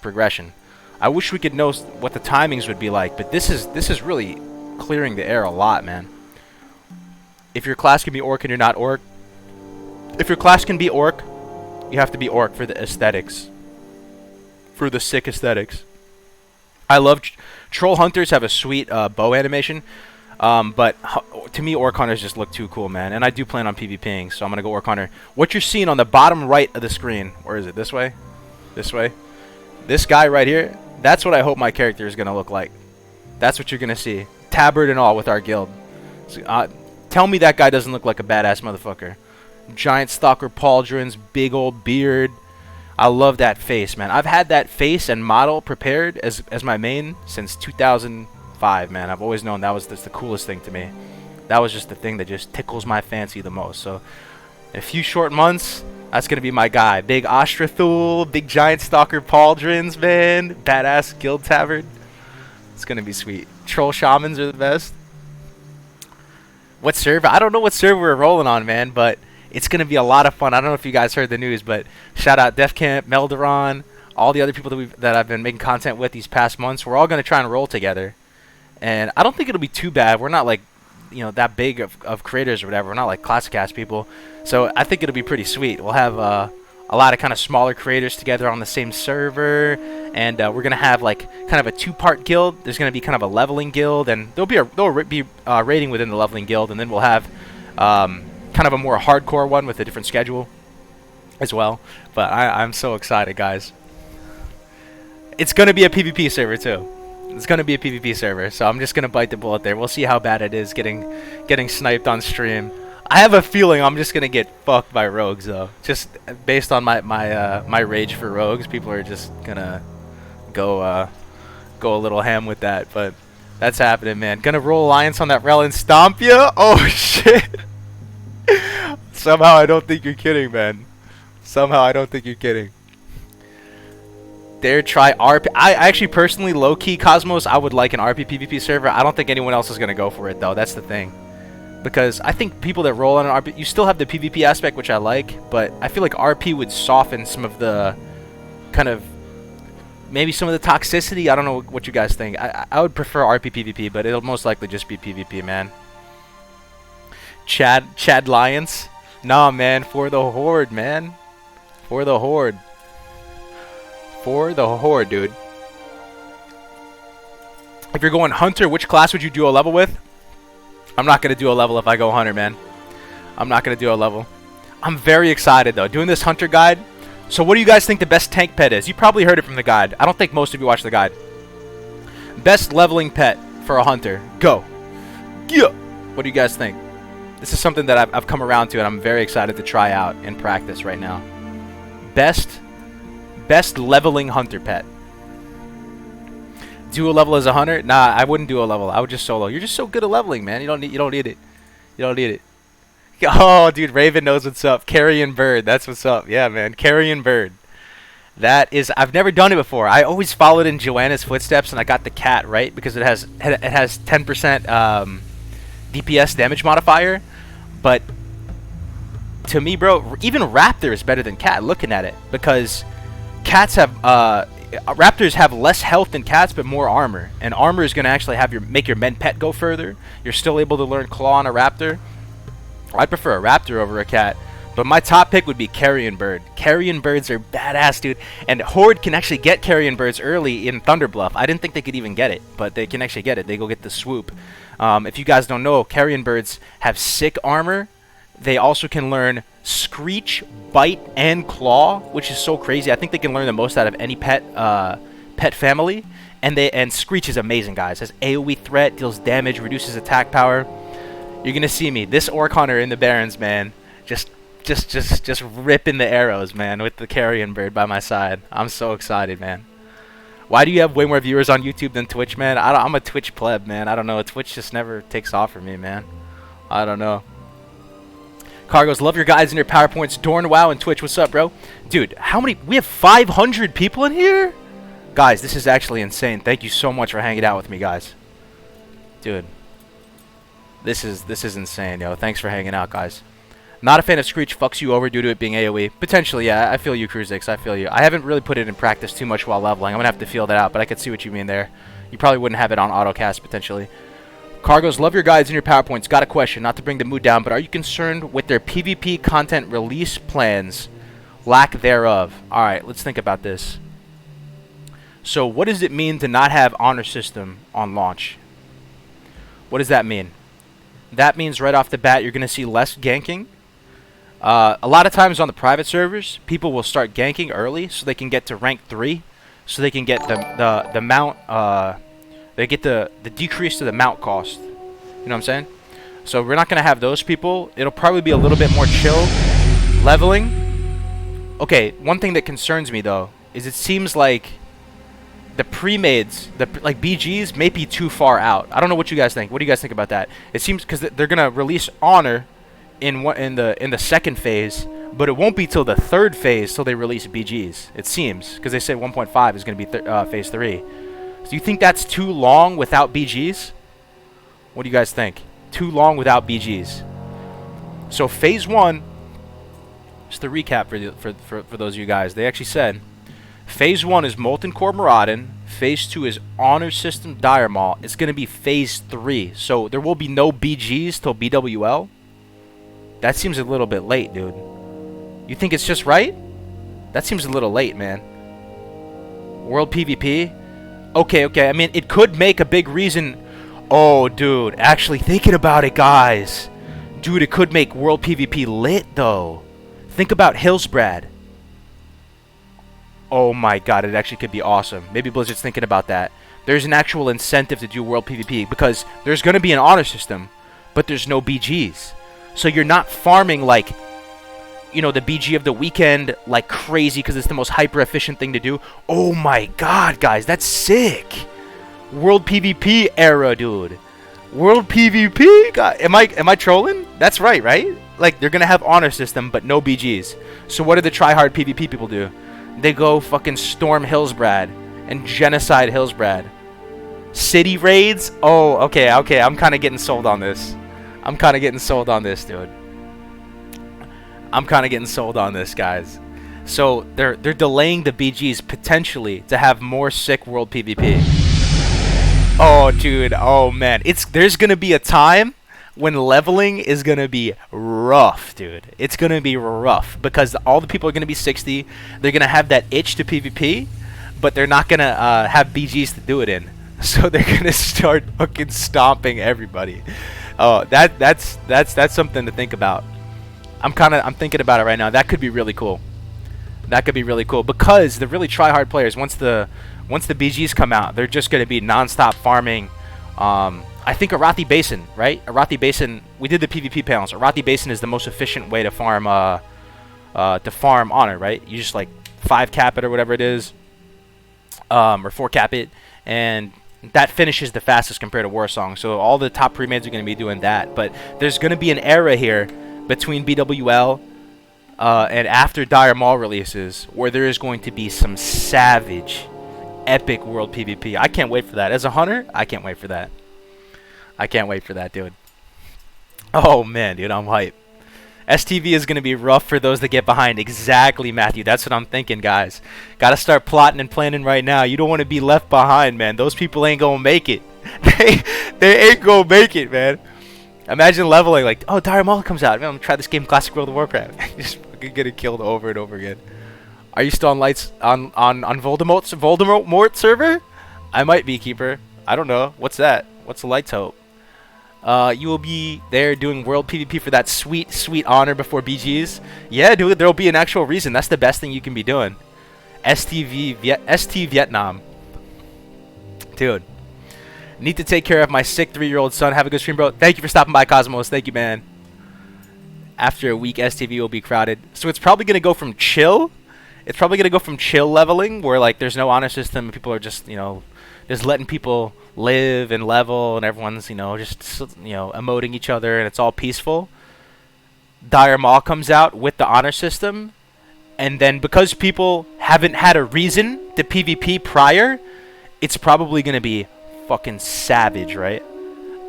progression. I wish we could know what the timings would be like, but this is really clearing the air a lot, man. If your class can be Orc and you're not Orc, if your class can be Orc, you have to be Orc for the aesthetics. For the sick aesthetics. I love Troll Hunters have a sweet bow animation. But to me, Orc Hunters just look too cool, man. And I do plan on PvPing, so I'm going to go Orc Hunter. What you're seeing on the bottom right of the screen, where is it? This way? This way? This guy right here, that's what I hope my character is going to look like. That's what you're going to see. Tabard and all with our guild. So, tell me that guy doesn't look like a badass motherfucker. Giant Stalker pauldrons, big old beard. I love that face, man. I've had that face and model prepared as my main since 2005, man. I've always known that was just the coolest thing to me. That was just the thing that just tickles my fancy the most. So, in a few short months, that's going to be my guy. Big Ostrathul, big Giant Stalker pauldrons, man. Badass guild tabard. It's going to be sweet. Troll Shamans are the best. What server? I don't know what server we're rolling on, man, but it's going to be a lot of fun. I don't know if you guys heard the news, but shout out Def Camp, Melderon, all the other people that I've been making content with these past months. We're all going to try and roll together. And I don't think it'll be too bad. We're not like, you know, that big of creators or whatever. We're not like classic ass people. So I think it'll be pretty sweet. We'll have a lot of kind of smaller creators together on the same server, and we're gonna have like kind of a two-part guild. There's gonna be kind of a leveling guild, and there'll be raiding within the leveling guild, and then we'll have kind of a more hardcore one with a different schedule as well. But I'm so excited, guys. It's gonna be a PvP server too. It's gonna be a PvP server, so I'm just gonna bite the bullet there. We'll see how bad it is getting sniped on stream. I have a feeling I'm just gonna get fucked by rogues though. Just based on my rage for rogues, people are just gonna go a little ham with that. But that's happening, man. Gonna roll alliance on that rel and stomp ya? Oh shit! Somehow I don't think you're kidding, man. Somehow I don't think you're kidding. Dare try RP. I actually personally, low-key, Cosmos, I would like an RP PvP server. I don't think anyone else is going to go for it, though. That's the thing. Because I think people that roll on an RP, you still have the PvP aspect, which I like, but I feel like RP would soften some of the kind of, maybe some of the toxicity. I don't know what you guys think. I would prefer RP PvP, but it'll most likely just be PvP, man. Chad Lions? Nah, man, for the Horde, man. For the Horde. For the Horde, dude. If you're going Hunter, which class would you do a level with? I'm not going to do a level if I go Hunter, man. I'm not going to do a level. I'm very excited, though. Doing this Hunter guide. So what do you guys think the best tank pet is? You probably heard it from the guide. I don't think most of you watch the guide. Best leveling pet for a Hunter. Go. Yeah. What do you guys think? This is something that I've come around to, and I'm very excited to try out and practice right now. Best leveling hunter pet. Do a level as a hunter? Nah, I wouldn't do a level. I would just solo. You're just so good at leveling, man. You don't need it. You don't need it. Oh, dude, Raven knows what's up. Carrion bird. That's what's up. Yeah, man. Carrion bird. That is, I've never done it before. I always followed in Joanna's footsteps, and I got the cat, right? Because it has 10% DPS damage modifier. But to me, bro, even Raptor is better than cat looking at it, because cats have raptors have less health than cats, but more armor, and armor is going to actually have make your men pet go further. You're still able to learn claw on a raptor. I prefer a raptor over a cat, but my top pick would be carrion bird. Carrion birds are badass, dude, and Horde can actually get carrion birds early in Thunderbluff. I didn't think they could even get it, but they can actually get it. They go get the swoop. If you guys don't know, carrion birds have sick armor. They also can learn Screech, Bite, and Claw, which is so crazy. I think they can learn the most out of any pet family. And Screech is amazing, guys. Has AoE threat, deals damage, reduces attack power. You're gonna see me, this Orc Hunter in the Barrens, man. Just ripping the arrows, man, with the carrion bird by my side. I'm so excited, man. Why do you have way more viewers on YouTube than Twitch, man? I'm a Twitch pleb, man. I don't know. Twitch just never takes off for me, man. I don't know. Cargos, love your guides and your PowerPoints. Dorn, WoW, and Twitch. What's up, bro? Dude, how many? We have 500 people in here? Guys, this is actually insane. Thank you so much for hanging out with me, guys. Dude. This is insane, yo. Thanks for hanging out, guys. Not a fan of Screech. Fucks you over due to it being AoE. Potentially, yeah. I feel you, Cruzix. I feel you. I haven't really put it in practice too much while leveling. I'm going to have to feel that out, but I could see what you mean there. You probably wouldn't have it on autocast, potentially. Cargos, love your guides and your PowerPoints. Got a question, not to bring the mood down, but are you concerned with their PvP content release plans? Lack thereof. Alright, let's think about this. So, what does it mean to not have honor system on launch? What does that mean? That means right off the bat, you're going to see less ganking. A lot of times on the private servers, people will start ganking early so they can get to rank 3. So they can get the mount, they get the decrease to the mount cost. You know what I'm saying? So we're not going to have those people. It'll probably be a little bit more chill leveling. Okay, one thing that concerns me, though, is it seems like the pre-mades, like BGs, may be too far out. I don't know what you guys think. What do you guys think about that? It seems because they're going to release Honor in the second phase, but it won't be till the third phase till they release BGs. It seems, because they say 1.5 is going to be phase 3. So you think that's too long without BGs? What do you guys think? Too long without BGs. So phase 1, just to recap for those of you guys, they actually said phase 1 is Molten Core Maraudon, phase 2 is Honor System Dire Maul. It's going to be phase 3. So there will be no BGs till BWL. That seems a little bit late, dude. You think it's just right? That seems a little late, man. World PvP? Okay. I mean, it could make a big reason. Oh, dude. Actually, thinking about it, guys. Dude, it could make World PvP lit, though. Think about Hillsbrad. Oh my god, it actually could be awesome. Maybe Blizzard's thinking about that. There's an actual incentive to do World PvP because there's going to be an honor system, but there's no BGs. So you're not farming like, you know, the BG of the weekend like crazy because it's the most hyper efficient thing to do. Oh my god, guys, that's sick. World PvP era, dude. World PvP? God, am I trolling? That's right? Like, they're going to have honor system, but no BGs. So what do the tryhard PvP people do? They go fucking storm Hillsbrad and genocide Hillsbrad. City raids? Oh, okay. I'm kind of getting sold on this. Dude. I'm kind of getting sold on this, guys. So they're delaying the BGs potentially to have more sick World PvP. Oh, dude. Oh, man. There's going to be a time when leveling is going to be rough, dude. It's going to be rough because all the people are going to be 60. They're going to have that itch to PvP, but they're not going to have BGs to do it in. So they're going to start fucking stomping everybody. Oh, that's something to think about. I'm thinking about it right now. That could be really cool. Because the really try-hard players, once the BGs come out, they're just going to be non-stop farming. I think Arathi Basin, right? Arathi Basin. We did the PvP panels. Arathi Basin is the most efficient way to farm honor, right? You just like 5 cap it or whatever it is, or 4 cap it, and that finishes the fastest compared to Warsong. So all the top pre-mades are going to be doing that. But there's going to be an era here between BWL and after Dire Maul releases where there is going to be some savage, epic World PvP. I can't wait for that. As a hunter, I can't wait for that. Dude. Oh, man, dude, I'm hype. STV is going to be rough for those that get behind. Exactly, Matthew. That's what I'm thinking, guys. Got to start plotting and planning right now. You don't want to be left behind, man. Those people ain't going to make it. They ain't going to make it, man. Imagine leveling like, oh, Dire Maul comes out. Man, I'm going to try this game, Classic World of Warcraft. Just fucking getting killed over and over again. Are you still on Voldemort server? I might be, Keeper. I don't know. What's that? What's the lights hope? You will be there doing World PvP for that sweet, sweet honor before BGs. Yeah, dude, there will be an actual reason. That's the best thing you can be doing. ST Vietnam. Dude. Need to take care of my sick 3-year-old son. Have a good stream, bro. Thank you for stopping by, Cosmos. Thank you, man. After a week, STV will be crowded. So it's probably going to go from chill. It's probably going to go from chill leveling, where like there's no honor system and people are just, you know, just letting people live and level and everyone's, you know, just, you know, emoting each other and it's all peaceful. Dire Maul comes out with the honor system, and then because people haven't had a reason to PvP prior, it's probably going to be fucking savage, right?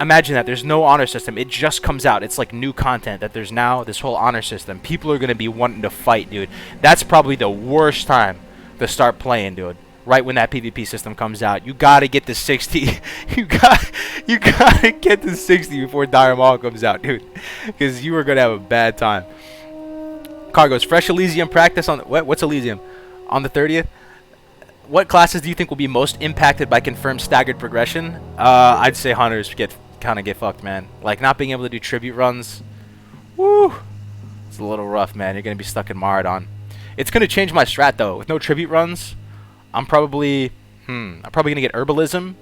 Imagine that. There's no honor system. It just comes out. It's like new content that there's now this whole honor system. People are going to be wanting to fight, dude. That's probably the worst time to start playing, dude. Right when that PvP system comes out. You got to get to 60. you got to get to 60 before Dire Maul comes out, dude. Because you are going to have a bad time. Cargos, fresh Elysium practice on... What's Elysium? On the 30th? What classes do you think will be most impacted by confirmed staggered progression? I'd say hunters kind of get fucked, man. Like, not being able to do tribute runs. Woo! It's a little rough, man. You're going to be stuck in Maradon. It's going to change my strat, though. With no tribute runs, I'm probably going to get herbalism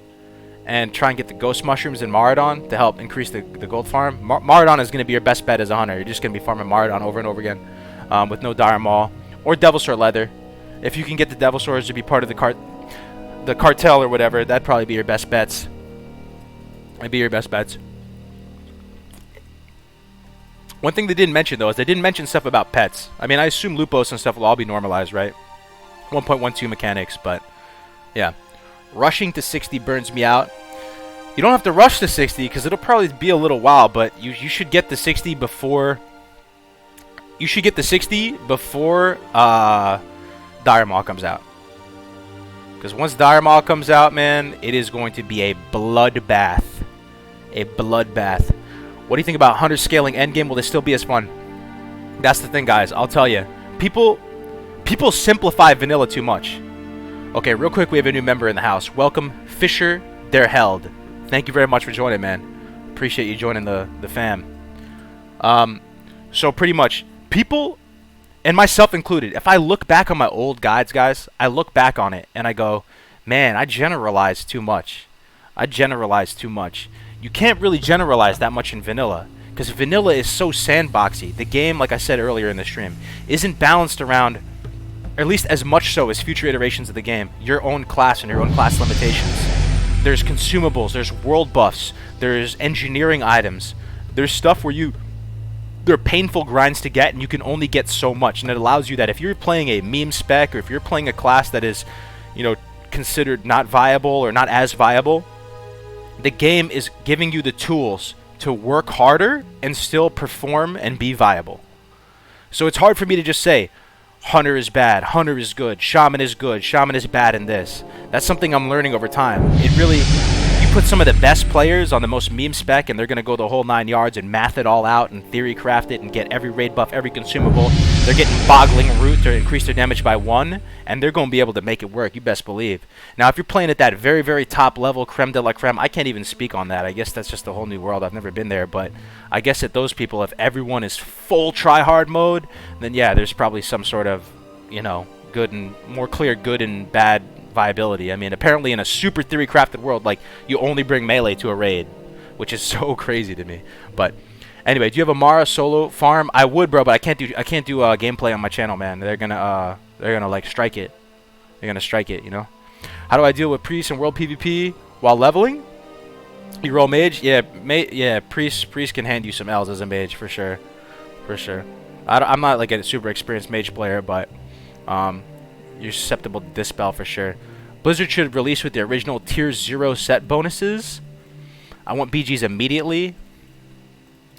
and try and get the ghost mushrooms in Maradon to help increase the gold farm. Maradon is going to be your best bet as a hunter. You're just going to be farming Maradon over and over again with no Dire Maul. Or Devil Sword Leather. If you can get the Devil Swords to be part of the cartel or whatever, that'd probably be your best bets. One thing they didn't mention, though, is they didn't mention stuff about pets. I mean, I assume Lupos and stuff will all be normalized, right? 1.12 mechanics, but yeah. Rushing to 60 burns me out. You don't have to rush to 60 because it'll probably be a little while, but you should get the 60 before... You should get the 60 before Dire Maul comes out. Because once Dire Maul comes out, man, it is going to be a bloodbath. What do you think about Hunter scaling endgame? Will they still be as fun? That's the thing, guys. I'll tell you. People People simplify vanilla too much. Okay, real quick, we have a new member in the house. Welcome, Fisher. They're held. Thank you very much for joining, man. Appreciate you joining the fam. So pretty much, people, and myself included, if I look back on my old guides, guys, I look back on it and I go, man, I generalized too much. I generalized too much. You can't really generalize that much in vanilla, because vanilla is so sandboxy. The game, like I said earlier in the stream, isn't balanced around, or at least as much so as future iterations of the game, your own class and your own class limitations. There's consumables, there's world buffs, there's engineering items, there's stuff where they're painful grinds to get, and you can only get so much, and it allows you that if you're playing a meme spec, or if you're playing a class that is, you know, considered not viable or not as viable, the game is giving you the tools to work harder and still perform and be viable. So it's hard for me to just say, Hunter is bad, Hunter is good, Shaman is good, Shaman is bad in this. That's something I'm learning over time. It really, you put some of the best players on the most meme spec and they're going to go the whole 9 yards and math it all out and theory craft it and get every raid buff, every consumable. They're getting boggling root to increase their damage by 1, and they're going to be able to make it work, you best believe. Now, if you're playing at that very, very top level, creme de la creme, I can't even speak on that. I guess that's just a whole new world. I've never been there, but I guess at those people, if everyone is full try-hard mode, then yeah, there's probably some sort of, you know, good and more clear good and bad viability. I mean, apparently in a super theory crafted world, like, you only bring melee to a raid, which is so crazy to me. But anyway, do you have a Mara solo farm? I would, bro, but I can't do gameplay on my channel, man. They're gonna like strike it. They're gonna strike it, you know. How do I deal with priest and world PvP while leveling? You roll mage? Yeah, priest can hand you some L's as a mage for sure, for sure. I'm not like a super experienced mage player, but you're susceptible to dispel for sure. Blizzard should release with the original tier 0 set bonuses. I want BGs immediately.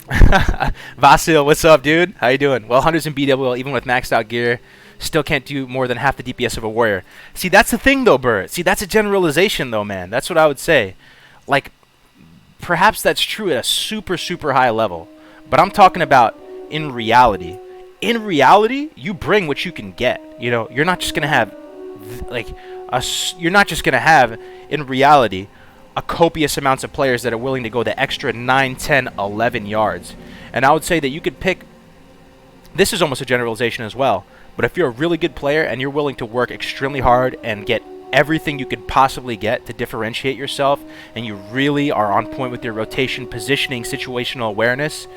Vasil, what's up, dude? How you doing? Well, hunters in BWL, even with maxed out gear, still can't do more than half the DPS of a warrior. See, that's the thing, though, Bert. See, that's a generalization, though, man. That's what I would say. Like, perhaps that's true at a super, super high level. But I'm talking about in reality. In reality, you bring what you can get. You know, you're not just gonna have, like, you're not just gonna have, in reality, a copious amounts of players that are willing to go the extra 9, 10, 11 yards. And I would say that you could pick, this is almost a generalization as well, but if you're a really good player and you're willing to work extremely hard and get everything you could possibly get to differentiate yourself, and you really are on point with your rotation, positioning, situational awareness,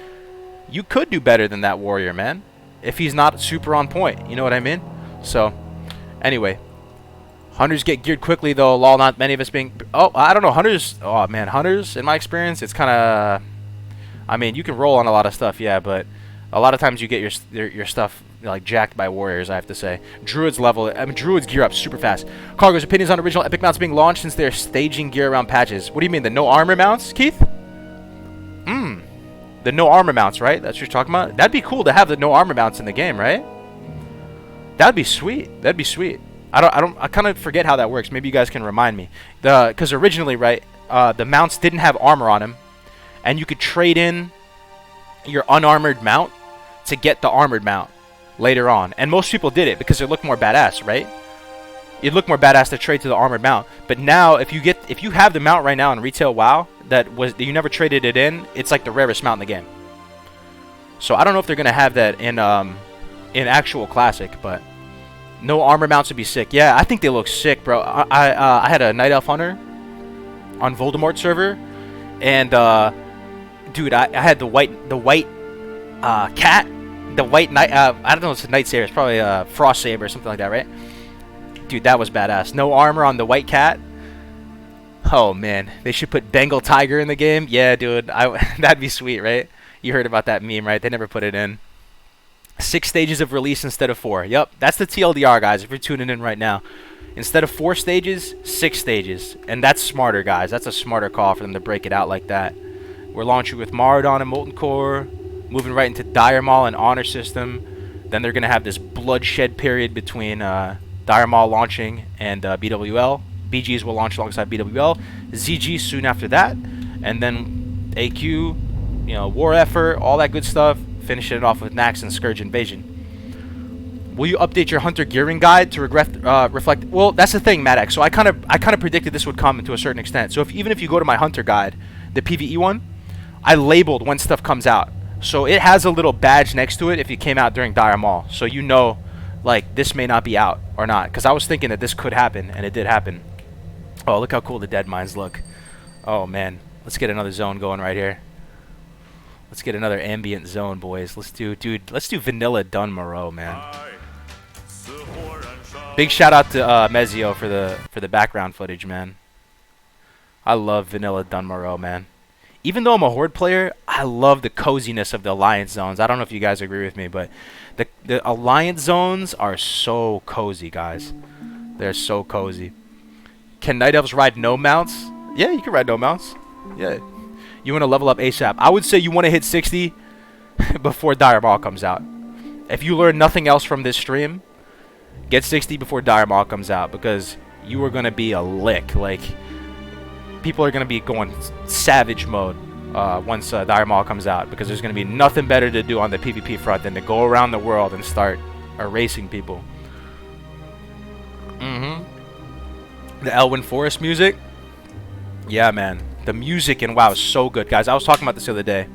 you could do better than that warrior, man, if he's not super on point. You know what I mean? So, anyway. Hunters get geared quickly, though. Lol, not many of us being... Oh, I don't know. Hunters... Oh, man. Hunters, in my experience, it's kind of... I mean, you can roll on a lot of stuff, yeah, but a lot of times you get your stuff, like, jacked by warriors, I have to say. Druids level... I mean, Druids gear up super fast. Cargo's opinions on original epic mounts being launched since they're staging gear around patches. What do you mean, the no armor mounts, Keith? The no armor mounts, right? That's what you're talking about? That'd be cool to have the no armor mounts in the game, right? That'd be sweet. That'd be sweet. I kind of forget how that works. Maybe you guys can remind me. Because originally, right, the mounts didn't have armor on them, and you could trade in your unarmored mount to get the armored mount later on. And most people did it because it looked more badass, right? It'd look more badass to trade to the armored mount. But now, if you have the mount right now in retail WoW that you never traded it in, it's like the rarest mount in the game. So I don't know if they're gonna have that in actual classic, but. No armor mounts would be sick. Yeah, I think they look sick, bro. I had a Night Elf Hunter on Voldemort server, and dude, I had the white cat, the white knight. I don't know, it's a Night Saber. It's probably a Frost Saber or something like that, right? Dude, that was badass. No armor on the white cat. Oh man, they should put Bengal Tiger in the game. Yeah, dude, that'd be sweet, right? You heard about that meme, right? They never put it in. 6 stages of release instead of 4. Yep, that's the TLDR, guys, if you're tuning in right now. Instead of 4 stages, 6 stages. And that's smarter, guys. That's a smarter call for them to break it out like that. We're launching with Maradon and Molten Core, moving right into Dire Maul and Honor System. Then they're going to have this bloodshed period between Dire Maul launching and BWL. BGs will launch alongside BWL. ZG soon after that. And then AQ, you know, War Effort, all that good stuff. Finishing it off with Nax and Scourge Invasion. Will you update your hunter gearing guide to reflect? Well, that's the thing, Maddox. So I kind of predicted this would come to a certain extent. So even if you go to my hunter guide, the PVE one, I labeled when stuff comes out. So it has a little badge next to it if it came out during Dire Maul. So you know, like, this may not be out or not. Because I was thinking that this could happen, and it did happen. Oh, look how cool the dead mines look. Oh, man. Let's get another zone going right here. Let's get another ambient zone, boys. Let's do Vanilla Dun Moreau, man. Big shout out to Mezio for the background footage, man. I love Vanilla Dun Moreau, man. Even though I'm a Horde player, I love the coziness of the Alliance zones. I don't know if you guys agree with me, but the Alliance zones are so cozy, guys. They're so cozy. Can Night Elves ride no mounts? Yeah, you can ride no mounts. Yeah. You want to level up ASAP. I would say you want to hit 60 before Dire Maul comes out. If you learn nothing else from this stream, get 60 before Dire Maul comes out, because you are going to be a lick. Like, people are going to be going savage mode once Dire Maul comes out, because there's going to be nothing better to do on the PvP front than to go around the world and start erasing people. The Elwyn Forest music. Yeah, man. The music in WoW is so good, guys. I was talking about this the other day.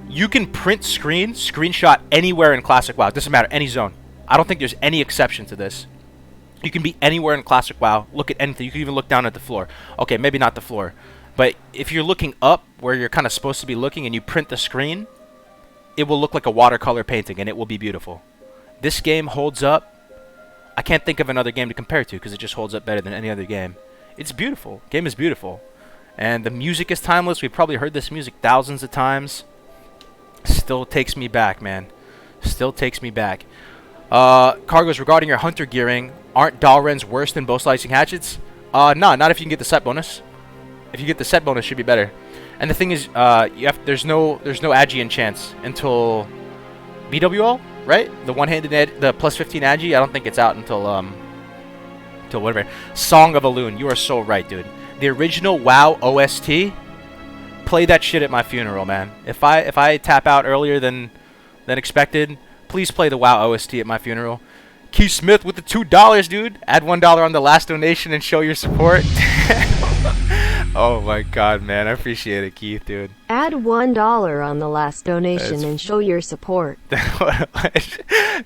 You can print screenshot anywhere in Classic WoW. It doesn't matter, any zone. I don't think there's any exception to this. You can be anywhere in Classic WoW. Look at anything. You can even look down at the floor. Okay, maybe not the floor. But if you're looking up where you're kind of supposed to be looking and you print the screen, it will look like a watercolor painting, and it will be beautiful. This game holds up. I can't think of another game to compare to, because it just holds up better than any other game. It's beautiful. Game is beautiful. And the music is timeless. We've probably heard this music thousands of times. Still takes me back, man. Still takes me back. Cargos, regarding your hunter gearing, aren't Dalrens worse than bow slicing hatchets? No, not if you can get the set bonus. If you get the set bonus, it should be better. And the thing is, there's no Aegean chance until BWL, right? The one-handed the plus 15 Agi. I don't think it's out until whatever. Song of a Loon. You are so right, dude. The original WoW OST. Play that shit at my funeral, man. If I tap out earlier than expected, please play the WoW OST at my funeral. Keith Smith with the $2, dude. Add $1 on the last donation and show your support. Oh my god, man. I appreciate it, Keith, dude. Add $1 on the last donation and show your support.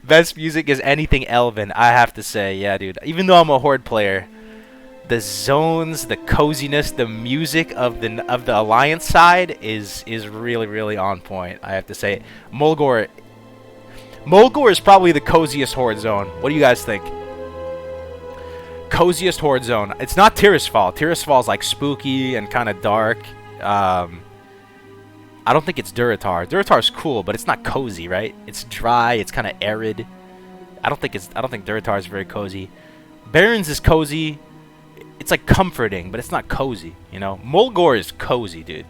Best music is anything Elven, I have to say. Yeah, dude. Even though I'm a Horde player, the zones, the coziness, the music of the Alliance side is really, really on point, I have to say. Mulgore is probably the coziest Horde zone. What do you guys think? Coziest Horde zone. It's not Tirisfal. Tirisfal's like spooky and kind of dark. I don't think it's Durotar. Durotar's cool, but it's not cozy, right? It's dry. It's kind of arid. I don't think Durotar is very cozy. Barrens is cozy. It's like comforting, but it's not cozy. You know, Mulgore is cozy, dude.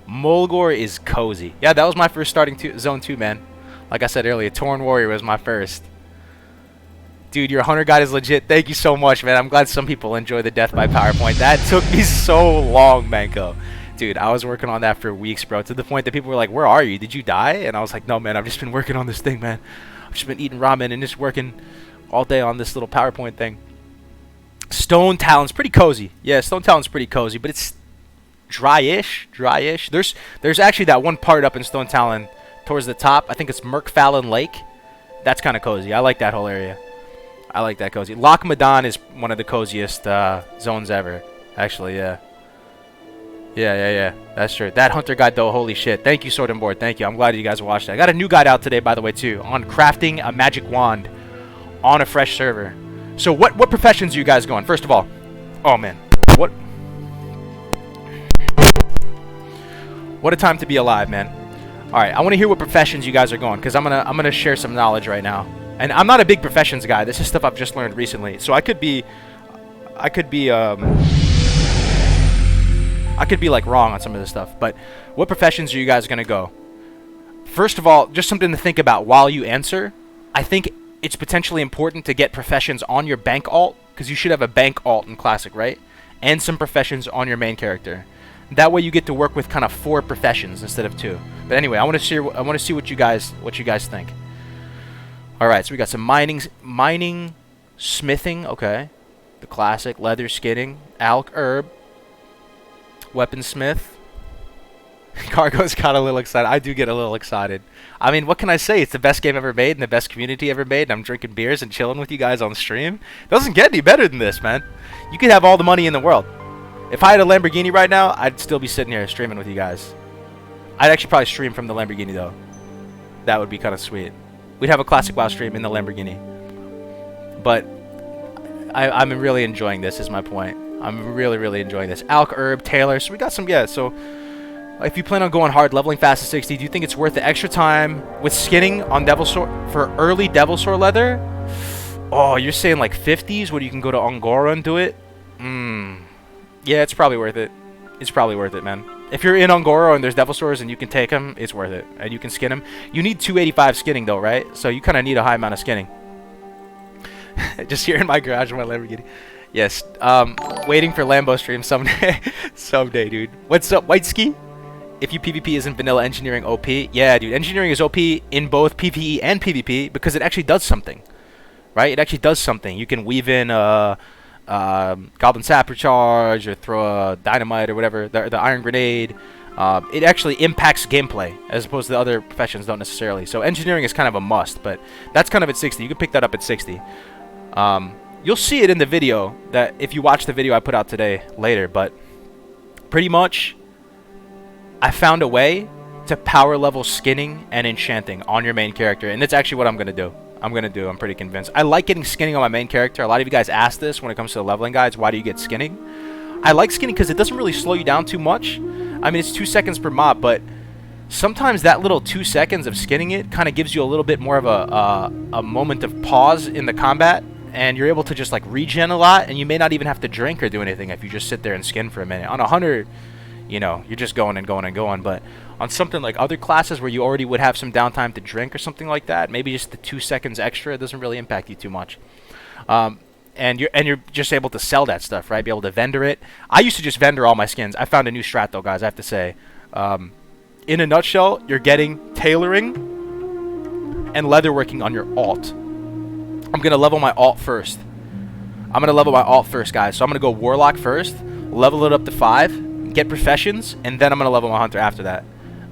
Mulgore is cozy. Yeah, that was my first starting zone too, man. Like I said earlier, Torn Warrior was my first. Dude, your hunter guide is legit. Thank you so much, man. I'm glad some people enjoy the death by PowerPoint. That took me so long, Manko. Dude, I was working on that for weeks, bro. To the point that people were like, where are you? Did you die? And I was like, no, man. I've just been working on this thing, man. I've just been eating ramen and just working all day on this little PowerPoint thing. Stone Talon's pretty cozy. Yeah, Stone Talon's pretty cozy, but it's dry-ish. There's actually that one part up in Stone Talon towards the top. I think it's Merkfallen Lake. That's kind of cozy. I like that whole area. I like that cozy. Loch Madan is one of the coziest zones ever. Actually, yeah. Yeah. That's true. That hunter guide, though, holy shit. Thank you, Sword and Board. Thank you. I'm glad you guys watched that. I got a new guide out today, by the way, too, on crafting a magic wand on a fresh server. So what professions are you guys going? First of all, oh, man. What a time to be alive, man. All right, I want to hear what professions you guys are going, because I'm gonna share some knowledge right now. And I'm not a big professions guy. This is stuff I've just learned recently. So I could be like wrong on some of this stuff. But what professions are you guys gonna go? First of all, just something to think about while you answer. I think it's potentially important to get professions on your bank alt, because you should have a bank alt in Classic, right? And some professions on your main character. That way you get to work with kind of 4 professions instead of 2. But anyway, I want to see what you guys think. All right, so we got some mining, smithing. Okay, the classic leather skinning, alk herb, weaponsmith. Cargo's got a little excited. I do get a little excited. I mean, what can I say? It's the best game ever made and the best community ever made. And I'm drinking beers and chilling with you guys on stream. Doesn't get any better than this, man. You could have all the money in the world. If I had a Lamborghini right now, I'd still be sitting here streaming with you guys. I'd actually probably stream from the Lamborghini, though. That would be kind of sweet. We'd have a classic WoW stream in the Lamborghini. But I'm really enjoying this, is my point. I'm really, really enjoying this. Alk herb, Taylor. So we got some, yeah, so... If you plan on going hard, leveling fast to 60, do you think it's worth the extra time with skinning on Devil Sword for early Devil Sword leather? Oh, you're saying like 50s where you can go to Angora and do it? Yeah, it's probably worth it. It's probably worth it, man. If you're in Angora and there's Devil Swords and you can take them, it's worth it. And you can skin them. You need 285 skinning though, right? So you kind of need a high amount of skinning. Just here in my garage in my Lamborghini. Yes. Waiting for Lambo stream someday. Someday, dude. What's up, White Ski? If you PvP isn't vanilla engineering OP, yeah, dude, engineering is OP in both PvE and PvP because it actually does something, right? It actually does something. You can weave in Goblin Sapper Charge or throw a Dynamite or whatever, the Iron Grenade. It actually impacts gameplay as opposed to the other professions don't necessarily. So engineering is kind of a must, but that's kind of at 60. You can pick that up at 60. You'll see it in the video that if you watch the video I put out today later, but pretty much I found a way to power level skinning and enchanting on your main character, and that's actually what I'm going to do. I'm pretty convinced. I like getting skinning on my main character. A lot of you guys ask this when it comes to the leveling guides. Why do you get skinning? I like skinning because it doesn't really slow you down too much. I mean, it's 2 seconds per mob, but sometimes that little 2 seconds of skinning it kind of gives you a little bit more of a moment of pause in the combat, and you're able to just like regen a lot, and you may not even have to drink or do anything if you just sit there and skin for a minute. On 100... you know, you're just going and going and going. But on something like other classes where you already would have some downtime to drink or something like that, maybe just the 2 seconds extra, it doesn't really impact you too much. And you're just able to sell that stuff, right? Be able to vendor it. I used to just vendor all my skins. I found a new strat though, guys, I have to say. In a nutshell, you're getting tailoring and leatherworking on your alt. I'm going to level my alt first. Guys. So I'm going to go Warlock first, level it up to 5. Get professions, and then I'm gonna level my hunter after that,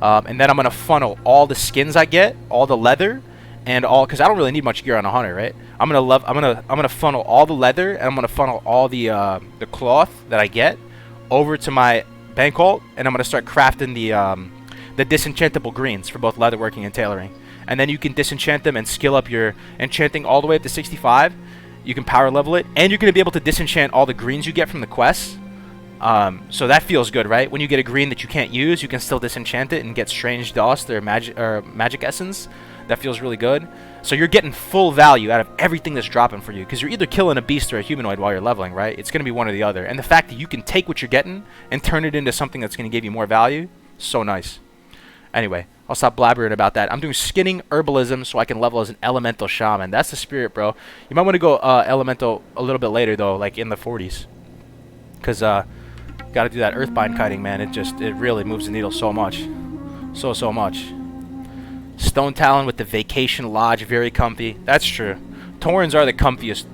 and then I'm gonna funnel all the skins I get, all the leather, and all, because I don't really need much gear on a hunter, right? I'm gonna funnel all the leather, and I'm gonna funnel all the cloth that I get over to my bank alt, and I'm gonna start crafting the disenchantable greens for both leatherworking and tailoring, and then you can disenchant them and skill up your enchanting all the way up to 65. You can power level it, and you're gonna be able to disenchant all the greens you get from the quests. So that feels good, right? When you get a green that you can't use, you can still disenchant it and get strange dust or magic essence. That feels really good. So you're getting full value out of everything that's dropping for you, because you're either killing a beast or a humanoid while you're leveling, right? It's going to be one or the other. And the fact that you can take what you're getting and turn it into something that's going to give you more value, so nice. Anyway, I'll stop blabbering about that. I'm doing skinning herbalism so I can level as an elemental shaman. That's the spirit, bro. You might want to go elemental a little bit later, though, like in the 40s. Because, got to do that earthbind kiting, man. It really moves the needle so much. So much. Stone Talon with the Vacation Lodge, very comfy. That's true. Taurens are the comfiest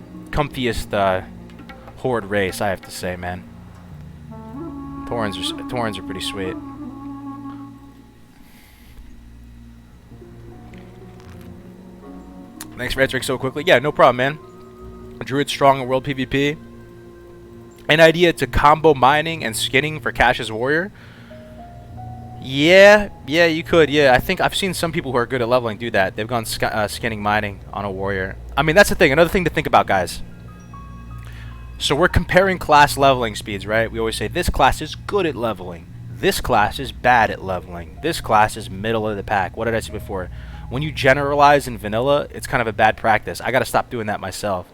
horde race, I have to say, man. Taurens are pretty sweet. Thanks for answering so quickly. Yeah, no problem, man. Druid strong in world PvP. An idea to combo mining and skinning for Cash's warrior? Yeah, you could. Yeah, I think I've seen some people who are good at leveling do that. They've gone skinning mining on a warrior. I mean, that's the thing. Another thing to think about, guys. So we're comparing class leveling speeds, right? We always say this class is good at leveling. This class is bad at leveling. This class is middle of the pack. What did I say before? When you generalize in vanilla, it's kind of a bad practice. I got to stop doing that myself.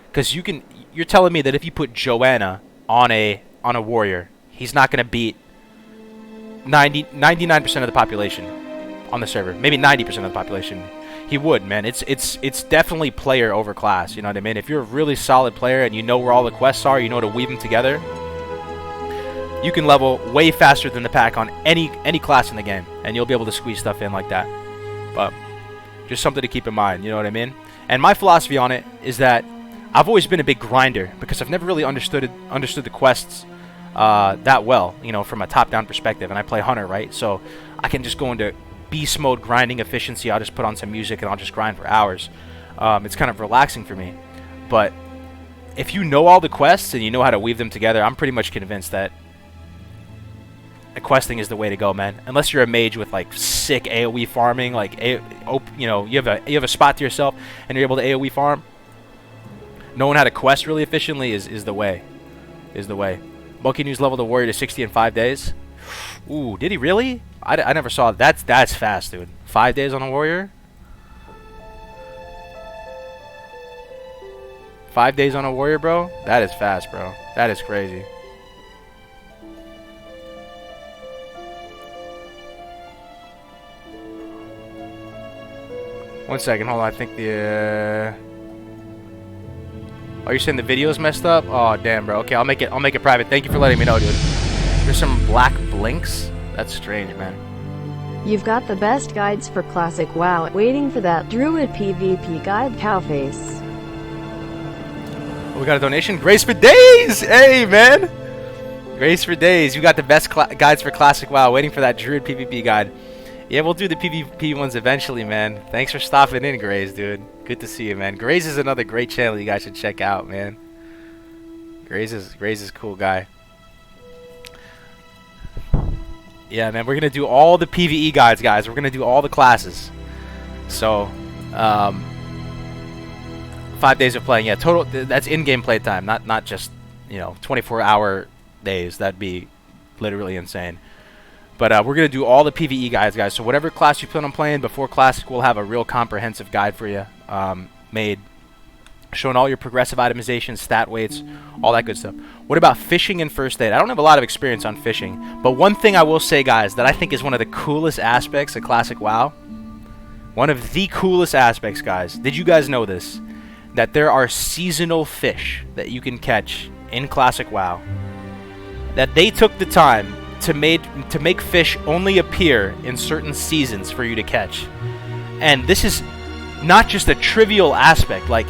Because you're telling me that if you put Joanna on a warrior, he's not going to beat 99% of the population on the server. Maybe 90% of the population. He would, man. It's definitely player over class. You know what I mean? If you're a really solid player and you know where all the quests are, you know how to weave them together, you can level way faster than the pack on any class in the game, and you'll be able to squeeze stuff in like that. But just something to keep in mind. You know what I mean? And my philosophy on it is that I've always been a big grinder because I've never really understood the quests that well, you know, from a top-down perspective. And I play Hunter, right? So I can just go into beast mode grinding efficiency. I'll just put on some music and I'll just grind for hours. It's kind of relaxing for me. But if you know all the quests and you know how to weave them together, I'm pretty much convinced that questing is the way to go, man. Unless you're a mage with like sick AoE farming, like you know, you have a spot to yourself and you're able to AoE farm. Knowing how to quest really efficiently is the way. Monkey News leveled the warrior to 60 in 5 days. Ooh, did he really? I never saw that. That's fast, dude. 5 days on a warrior? 5 days on a warrior, bro? That is fast, bro. That is crazy. One second, hold on. I think the oh, you're saying the video's messed up? Oh, damn, bro. Okay, I'll make it private. Thank you for letting me know, dude. There's some black blinks. That's strange, man. You've got the best guides for classic WoW. Waiting for that Druid PvP guide, Cowface. Oh, we got a donation. Grace for days. Hey, man. Grace for days. You got the best guides for classic WoW. Waiting for that Druid PvP guide. Yeah, we'll do the PvP ones eventually, man. Thanks for stopping in, Graze, dude. Good to see you, man. Graze is another great channel you guys should check out, man. Graze is a cool guy. Yeah, man, we're gonna do all the PvE guides, guys. We're gonna do all the classes. So, 5 days of playing. Yeah, total. That's in-game playtime, not just, you know, 24-hour days. That'd be literally insane. But we're going to do all the PvE guides, guys. So whatever class you plan on playing before Classic, we'll have a real comprehensive guide for you made, showing all your progressive itemization, stat weights, all that good stuff. What about fishing and first aid? I don't have a lot of experience on fishing, but one thing I will say, guys, that I think is one of the coolest aspects of Classic WoW, one of the coolest aspects, guys, did you guys know this? That there are seasonal fish that you can catch in Classic WoW. That they took the time to make fish only appear in certain seasons for you to catch. And this is not just a trivial aspect. Like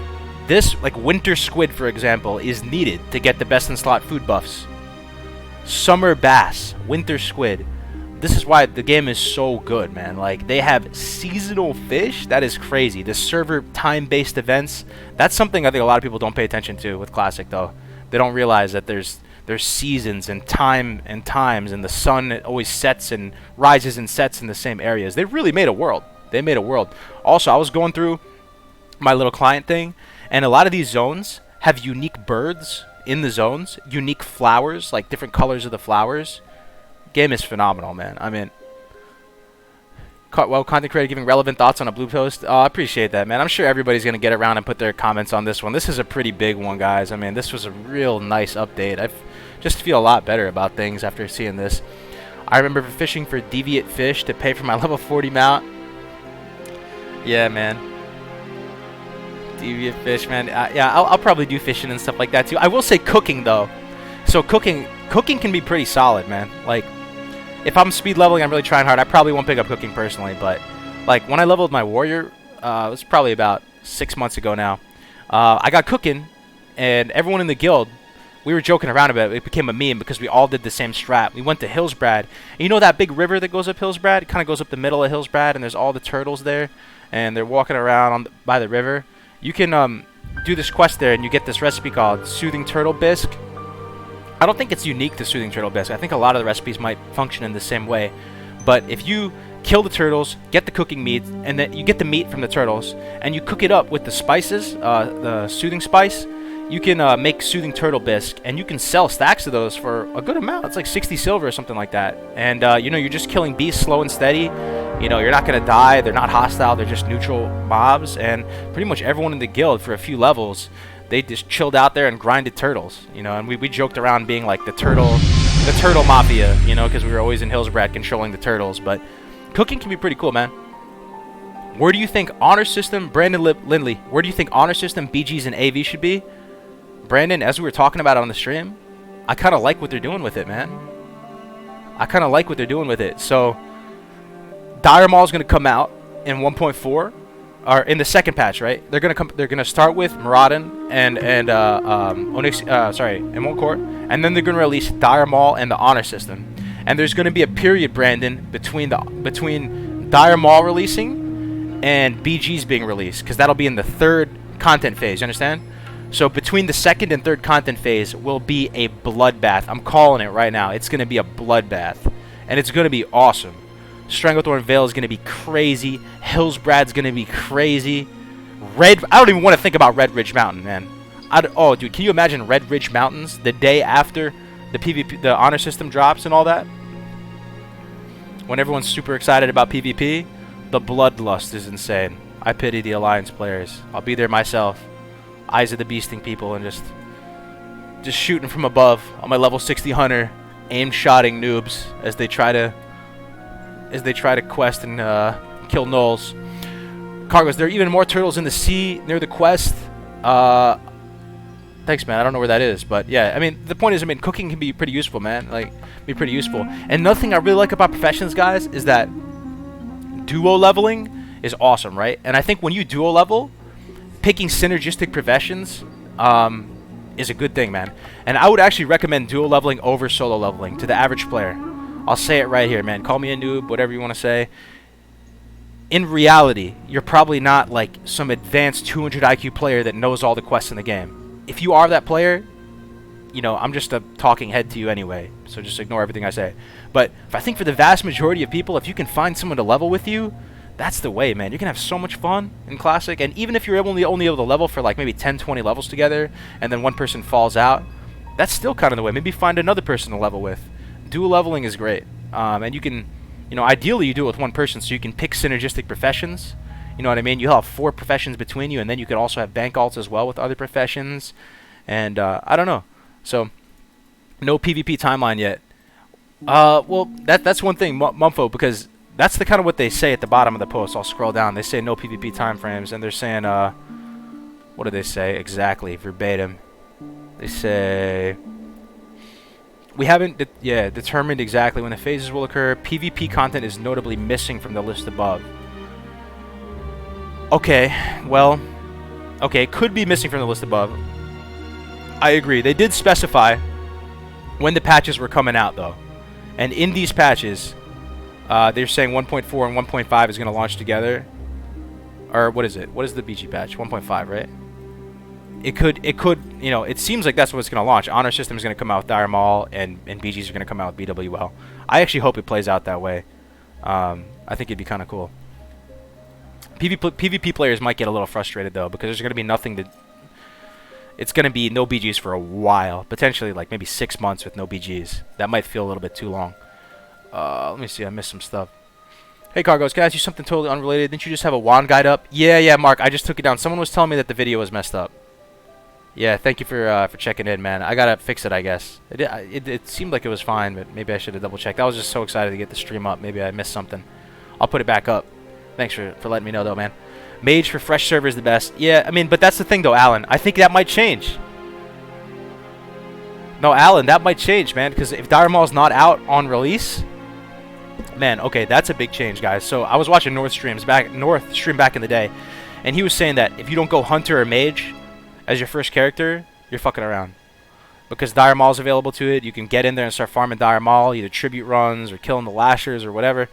this, like winter squid, for example, is needed to get the best in slot food buffs. Summer bass, winter squid. This is why the game is so good, man. Like, they have seasonal fish. That is crazy. The server time-based events, that's something I think a lot of people don't pay attention to with Classic, though. They don't realize that there's seasons and times, and the sun always sets and rises and sets in the same areas. They really made a world. They made a world. Also, I was going through my little client thing, and a lot of these zones have unique birds in the zones, unique flowers, like different colors of the flowers. Game is phenomenal, man. I mean, well, content creator giving relevant thoughts on a blue post. Oh, I appreciate that, man. I'm sure everybody's going to get around and put their comments on this one. This is a pretty big one, guys. I mean, this was a real nice update. I just feel a lot better about things after seeing this. I remember fishing for deviant fish to pay for my level 40 mount. Yeah, man. Deviant fish, man. Yeah, I'll probably do fishing and stuff like that, too. I will say cooking, though. So cooking can be pretty solid, man. Like, if I'm speed leveling, I'm really trying hard, I probably won't pick up cooking personally, but like when I leveled my warrior, it was probably about 6 months ago now, I got cooking, and everyone in the guild, we were joking around about it. It became a meme because we all did the same strat. We went to Hillsbrad, and you know that big river that goes up Hillsbrad? It kind of goes up the middle of Hillsbrad, and there's all the turtles there, and they're walking around by the river. You can do this quest there, and you get this recipe called Soothing Turtle Bisque. I don't think it's unique to Soothing Turtle Bisque. I think a lot of the recipes might function in the same way. But if you kill the turtles, get the cooking meat, and then you get the meat from the turtles, and you cook it up with the spices, the soothing spice, you can make Soothing Turtle Bisque, and you can sell stacks of those for a good amount. It's like 60 silver or something like that. And, you know, you're just killing beasts slow and steady. You know, you're not going to die. They're not hostile. They're just neutral mobs. And pretty much everyone in the guild for a few levels, they just chilled out there and grinded turtles, you know, and we joked around being like the turtle mafia, you know, because we were always in Hillsbrad controlling the turtles. But cooking can be pretty cool, man. Where do you think honor system, Brandon Lindley, where do you think honor system, BGs, and AV should be? Brandon, as we were talking about on the stream, I kind of like what they're doing with it, man. I kind of like what they're doing with it. So, Dire Maul is going to come out in 1.4. or in the second patch, right? They're gonna start with Maraudon and Onyx, and Molcourt, and then they're gonna release Dire Maul and the Honor System. And there's gonna be a period, Brandon, between Dire Maul releasing and BGs being released, because that'll be in the third content phase. You understand? So between the second and third content phase will be a bloodbath. I'm calling it right now. It's gonna be a bloodbath, and it's gonna be awesome. Stranglethorn Vale is going to be crazy. Hillsbrad's going to be crazy. I don't even want to think about Red Ridge Mountain, man. Oh, dude, can you imagine Red Ridge Mountains the day after the PvP, the honor system drops and all that? When everyone's super excited about PvP, the bloodlust is insane. I pity the Alliance players. I'll be there myself. Eyes of the Beasting people and just shooting from above on my level 60 hunter, aim-shotting noobs as they try to quest and kill gnolls. Cargos, there are even more turtles in the sea near the quest. Thanks, man. I don't know where that is, but yeah. I mean, the point is, I mean, cooking can be pretty useful, man. Like, be pretty useful. And another thing I really like about professions, guys, is that duo leveling is awesome, right? And I think when you duo level, picking synergistic professions is a good thing, man. And I would actually recommend duo leveling over solo leveling to the average player. I'll say it right here, man. Call me a noob, whatever you want to say. In reality, you're probably not like some advanced 200 IQ player that knows all the quests in the game. If you are that player, you know, I'm just a talking head to you anyway, so just ignore everything I say. But if I think for the vast majority of people, if you can find someone to level with you, that's the way, man. You can have so much fun in Classic, and even if you're only able to level for like maybe 10, 20 levels together, and then one person falls out, that's still kind of the way. Maybe find another person to level with. Dual leveling is great, and you can, you know, ideally you do it with one person so you can pick synergistic professions. You know what I mean? You'll have 4 professions between you, and then you could also have bank alts as well with other professions. And I don't know. So no PvP timeline yet. Well, that's one thing, Mumfo, because that's the kind of what they say at the bottom of the post. I'll scroll down. They say no PvP timeframes, and they're saying what do they say exactly verbatim? They say, we haven't determined exactly when the phases will occur. PvP content is notably missing from the list above. Okay, well, okay, it could be missing from the list above. I agree. They did specify when the patches were coming out, though. And in these patches, they're saying 1.4 and 1.5 is going to launch together. Or what is it? What is the BG patch? 1.5, right? It could, you know, it seems like that's what's going to launch. Honor System is going to come out with Dire Maul, and BGs are going to come out with BWL. I actually hope it plays out that way. I think it'd be kind of cool. PvP players might get a little frustrated, though, because there's going to be nothing to... It's going to be no BGs for a while. Potentially, like, maybe 6 months with no BGs. That might feel a little bit too long. Let me see. I missed some stuff. Hey, Cargos, can I ask you something totally unrelated? Didn't you just have a wand guide up? Yeah, Mark. I just took it down. Someone was telling me that the video was messed up. Yeah, thank you for checking in, man. I gotta fix it, I guess. It seemed like it was fine, but maybe I should have double-checked. I was just so excited to get the stream up. Maybe I missed something. I'll put it back up. Thanks for letting me know, though, man. Mage for fresh server is the best. Yeah, I mean, but that's the thing, though, Alan. I think that might change. No, Alan, that might change, man, because if Dire Maul's not out on release, man, okay, that's a big change, guys. So I was watching North stream back in the day, and he was saying that if you don't go Hunter or Mage as your first character, you're fucking around. Because Dire Maul's available to it, you can get in there and start farming Dire Maul, either tribute runs or killing the Lashers or whatever,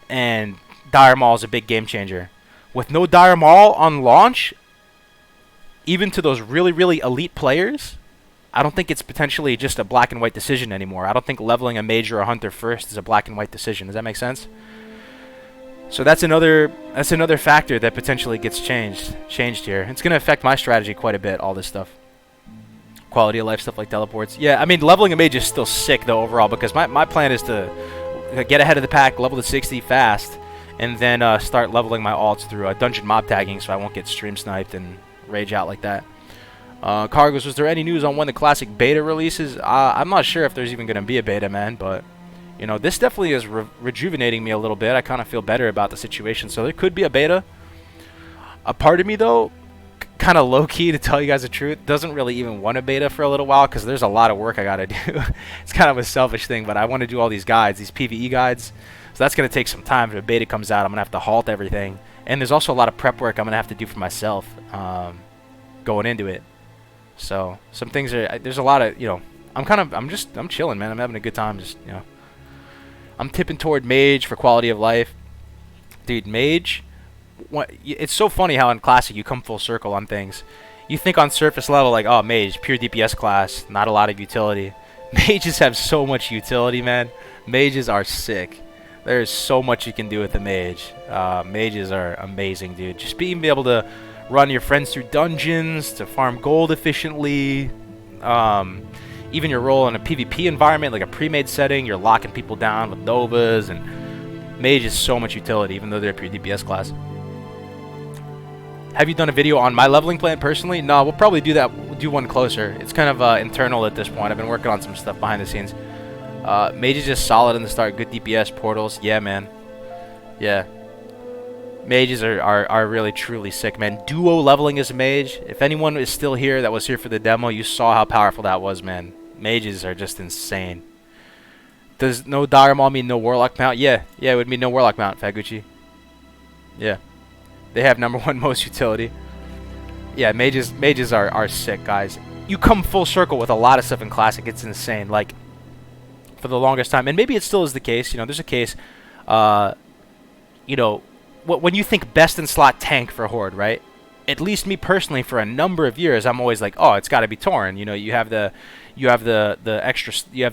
and Dire Maul is a big game changer. With no Dire Maul on launch, even to those really, really elite players, I don't think it's potentially just a black and white decision anymore. I don't think leveling a Mage or a Hunter first is a black and white decision. Does that make sense? So that's another factor that potentially gets changed here. It's going to affect my strategy quite a bit, all this stuff. Quality of life stuff like teleports. Yeah, I mean, leveling a Mage is still sick, though, overall, because my plan is to get ahead of the pack, level to 60 fast, and then start leveling my alts through dungeon mob tagging so I won't get stream sniped and rage out like that. Cargos, was there any news on when the classic beta releases? I'm not sure if there's even going to be a beta, man, but, you know, this definitely is rejuvenating me a little bit. I kind of feel better about the situation, so there could be a beta. A part of me, though, kind of low-key, to tell you guys the truth, doesn't really even want a beta for a little while because there's a lot of work I got to do. It's kind of a selfish thing, but I want to do all these guides, these PvE guides. So that's going to take some time. If a beta comes out, I'm going to have to halt everything And there's also a lot of prep work I'm gonna have to do for myself going into it. So some things are, there's a lot of, you know, I'm chilling, man. I'm having a good time. Just, you know, I'm tipping toward mage for quality of life, dude. Mage, it's so funny how in classic you come full circle on things. You think on surface level like, oh, mage, pure DPS class, not a lot of utility. Mages have so much utility, man. Mages are sick. There's so much you can do with a mage. Mages are amazing, dude. Just being able to run your friends through dungeons, to farm gold efficiently. Even your role in a PvP environment, like a pre-made setting, you're locking people down with Novas, and mage is so much utility, even though they're a pure DPS class. Have you done a video on my leveling plan personally? No, we'll probably do that. We'll do one closer. It's kind of internal at this point. I've been working on some stuff behind the scenes. Mage is just solid in the start. Good DPS, portals. Yeah, man. Yeah. Mages are really, truly sick, man. Duo leveling as a mage. If anyone is still here that was here for the demo, you saw how powerful that was, man. Mages are just insane. Does no Dire Maul mean no Warlock mount? Yeah. Yeah, it would mean no Warlock mount, Faguchi. Yeah. They have #1 most utility. Yeah, mages are sick, guys. You come full circle with a lot of stuff in Classic. It's insane. Like, for the longest time, and maybe it still is the case. You know, there's a case, you know, when you think best in slot tank for Horde, right? At least me personally, for a number of years, I'm always like, oh, it's got to be Tauren. You know, you have the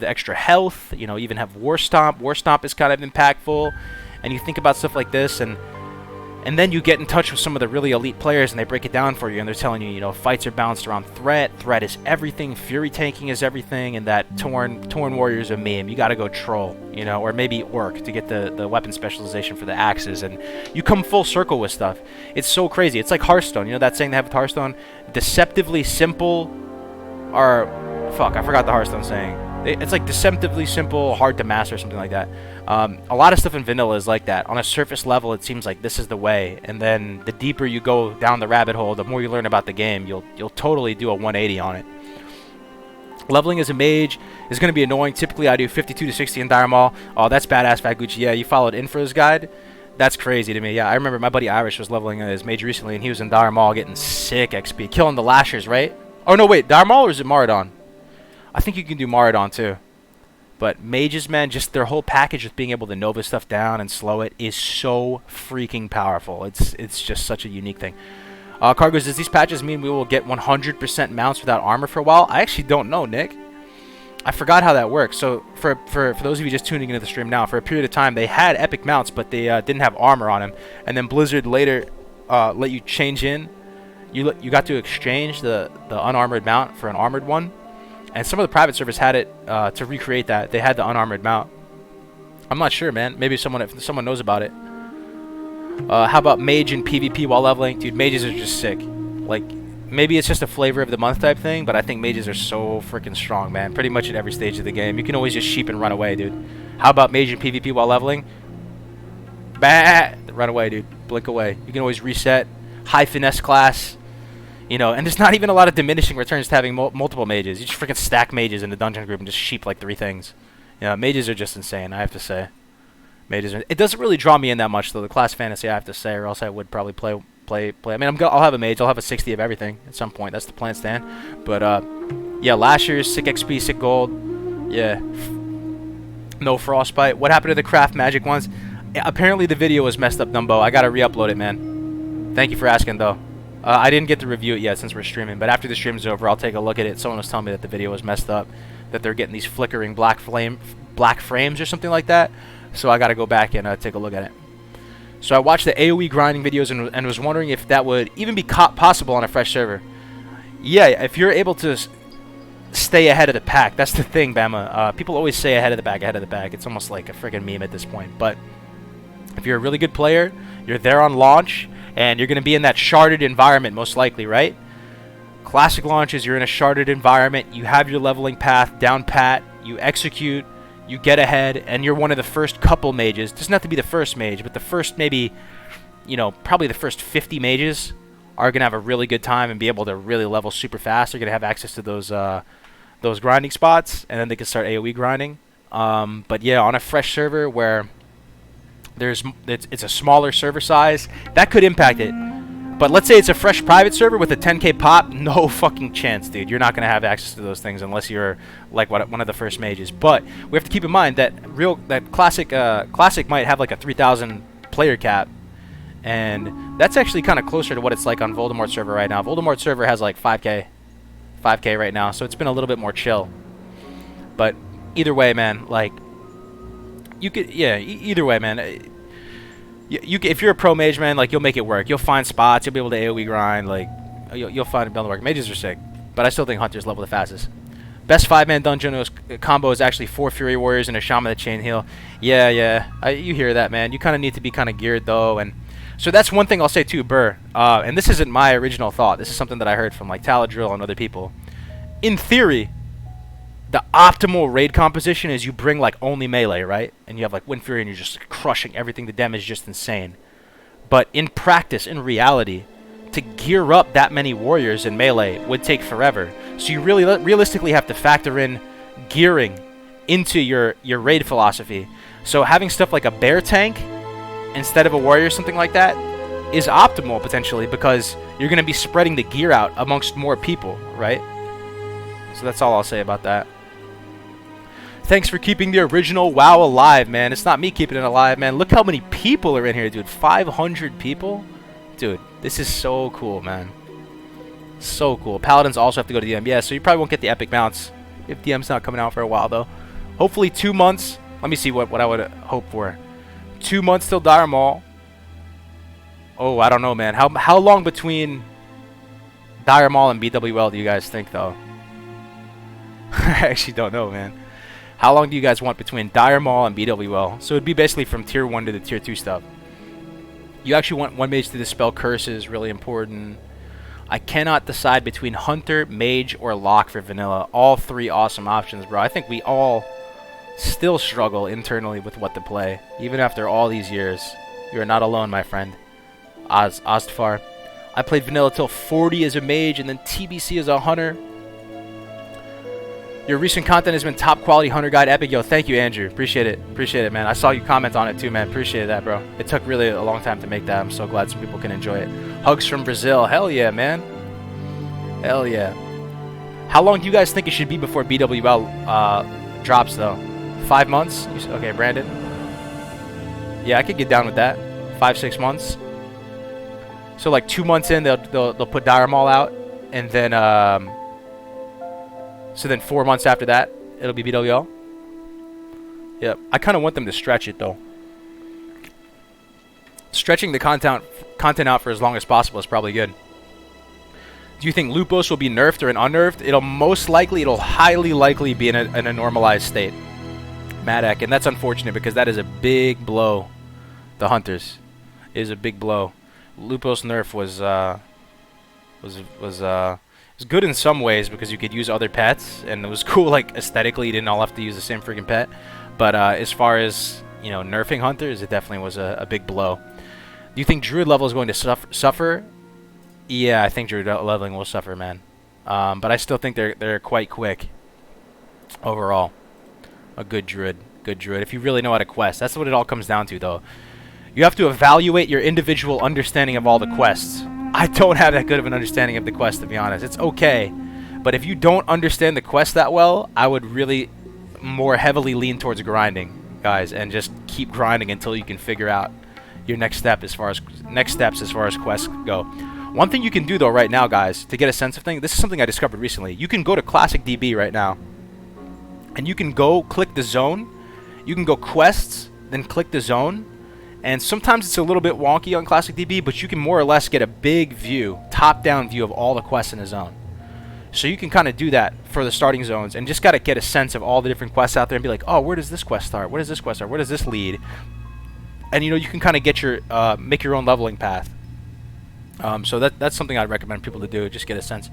extra health. You know, you even have War Stomp. War Stomp is kind of impactful, and you think about stuff like this, and then you get in touch with some of the really elite players, and they break it down for you, and they're telling you, you know, fights are balanced around threat. Threat is everything. Fury tanking is everything, and that Tauren warriors are meme. You got to go troll, you know, or maybe orc to get the weapon specialization for the axes, and you come full circle with stuff. It's so crazy. It's like Hearthstone. You know that saying they have with Hearthstone? Deceptively simple, or fuck, I forgot the Hearthstone saying. It's like deceptively simple, hard to master, something like that. A lot of stuff in vanilla is like that. On a surface level, it seems like this is the way, and then the deeper you go down the rabbit hole, the more you learn about the game. You'll totally do a 180 on it. Leveling as a mage is going to be annoying. Typically, I do 52 to 60 in Dire Maul. Oh, that's badass, Faguchi. Yeah, you followed Infra's guide. That's crazy to me. Yeah, I remember my buddy Irish was leveling as mage recently, and he was in Dire Maul getting sick XP, killing the Lashers, right? Oh no, wait, Dire Maul or is it Maradon? I think you can do Maradon too. But mages, man, just their whole package with being able to Nova stuff down and slow it is so freaking powerful. It's just such a unique thing. Cargos, does these patches mean we will get 100% mounts without armor for a while? I actually don't know, Nick. I forgot how that works. So for those of you just tuning into the stream now, for a period of time they had epic mounts, but they didn't have armor on them. And then Blizzard later let you change in. You got to exchange the unarmored mount for an armored one. And some of the private servers had it to recreate that. They had the unarmored mount. I'm not sure, man. Maybe if someone knows about it. How about mage and PvP while leveling? Dude, mages are just sick. Like, maybe it's just a flavor of the month type thing, but I think mages are so freaking strong, man. Pretty much at every stage of the game. You can always just sheep and run away, dude. How about mage and PvP while leveling? Bah! Run away, dude. Blink away. You can always reset. High finesse class. You know, and there's not even a lot of diminishing returns to having multiple mages. You just freaking stack mages in the dungeon group and just sheep like 3 things. You know, mages are just insane, I have to say. It doesn't really draw me in that much, though, the class fantasy, I have to say, or else I would probably play. I mean, I'll have a mage. I'll have a 60 of everything at some point. That's the plan, Stan. But, yeah, Lashers, sick XP, sick gold. Yeah. No frostbite. What happened to the craft magic ones? Apparently the video was messed up, Dumbo. I gotta re-upload it, man. Thank you for asking, though. I didn't get to review it yet since we're streaming, but after the stream's over, I'll take a look at it. Someone was telling me that the video was messed up, that they're getting these flickering black frames or something like that. So I got to go back and take a look at it. So I watched the AoE grinding videos and was wondering if that would even be possible on a fresh server. Yeah, if you're able to stay ahead of the pack, that's the thing, Bama. People always say ahead of the pack. It's almost like a friggin' meme at this point. But if you're a really good player, you're there on launch, and you're going to be in that sharded environment most likely, right? Classic launches, you're in a sharded environment, you have your leveling path down pat, you execute, you get ahead, and you're one of the first couple mages. It doesn't have to be the first mage, but the first maybe, you know, probably the first 50 mages are going to have a really good time and be able to really level super fast. They're going to have access to those grinding spots, and then they can start AoE grinding. But yeah, on a fresh server where It's a smaller server size. That could impact it. But let's say it's a fresh private server with a 10k pop, no fucking chance, dude. You're not gonna have access to those things unless you're like one of the first mages. But we have to keep in mind that classic might have like a 3,000 player cap, and that's actually kind of closer to what it's like on Voldemort server right now. Voldemort server has like 5k right now, so it's been a little bit more chill. But either way, man, like you could, yeah, either way, man. If you're a pro mage, man, like you'll make it work. You'll find spots. You'll be able to AoE grind. Like you'll find it build work. Mages are sick, but I still think hunters level the fastest. Best 5-man dungeon combo is actually 4 Fury Warriors and a Shaman that chain heal. Yeah. You hear that, man. You kind of need to be kind of geared though, and so that's one thing I'll say too, Burr. And this isn't my original thought. This is something that I heard from like Taladrill and other people. In theory, the optimal raid composition is you bring like only melee, right? And you have like Wind Fury and you're just crushing everything. The damage is just insane. But in practice, in reality, to gear up that many warriors in melee would take forever. So you really realistically have to factor in gearing into your raid philosophy. So having stuff like a bear tank instead of a warrior, something like that, is optimal potentially because you're going to be spreading the gear out amongst more people, right? So that's all I'll say about that. Thanks for keeping the original WoW alive, man. It's not me keeping it alive, man. Look how many people are in here, dude. 500 people? Dude, this is so cool, man. So cool. Paladins also have to go to DM. Yeah, so you probably won't get the epic mounts if DM's not coming out for a while, though. Hopefully 2 months. Let me see what I would hope for. 2 months till Dire Maul. Oh, I don't know, man. How long between Dire Maul and BWL do you guys think, though? I actually don't know, man. How long do you guys want between Dire Maul and BWL? So it'd be basically from tier 1 to the tier 2 stuff. You actually want one mage to dispel curses, really important. I cannot decide between Hunter, Mage, or Lock for vanilla. All 3 awesome options, bro. I think we all still struggle internally with what to play. Even after all these years. You are not alone, my friend. Ostfar. I played vanilla till 40 as a mage and then TBC as a hunter. Your recent content has been top quality hunter guide epic. Yo, thank you, Andrew. Appreciate it, man. I saw you comment on it too, man. Appreciate that, bro. It took really a long time to make that. I'm so glad some people can enjoy it. Hugs from Brazil. Hell yeah, man. Hell yeah. How long do you guys think it should be before BWL drops, though? 5 months? Okay, Brandon. Yeah, I could get down with that. 5-6 months. So like 2 months in, they'll put Dire Maul out, and then so then 4 months after that, it'll be BWL. Yep. I kind of want them to stretch it, though. Stretching the content out for as long as possible is probably good. Do you think Lupos will be nerfed or unnerved? It'll highly likely be in a normalized state. Madak, and that's unfortunate because that is a big blow. The Hunters is a big blow. Lupos nerf was good in some ways because you could use other pets and it was cool, like aesthetically. You didn't all have to use the same freaking pet. But as far as nerfing hunters, it definitely was a big blow. Do you think druid level is going to suffer? Yeah, I think druid leveling will suffer, man. But I still think they're quite quick overall. A good druid. If you really know how to quest. That's what it all comes down to, though. You have to evaluate your individual understanding of all the quests. I don't have that good of an understanding of the quest, to be honest. It's okay. But if you don't understand the quest that well, I would really more heavily lean towards grinding, guys, and just keep grinding until you can figure out your next steps as far as quests go. One thing you can do, though, right now, guys, to get a sense of things, this is something I discovered recently. You can go to Classic DB right now, and you can go click the zone. You can go quests, then click the zone. And sometimes it's a little bit wonky on Classic DB, but you can more or less get a big view, top-down view of all the quests in a zone. So you can kind of do that for the starting zones and just got to get a sense of all the different quests out there and be like, oh, where does this quest start? Where does this quest start? Where does this lead? And, you can kind of get your make your own leveling path. So that's something I'd recommend people to do, just get a sense.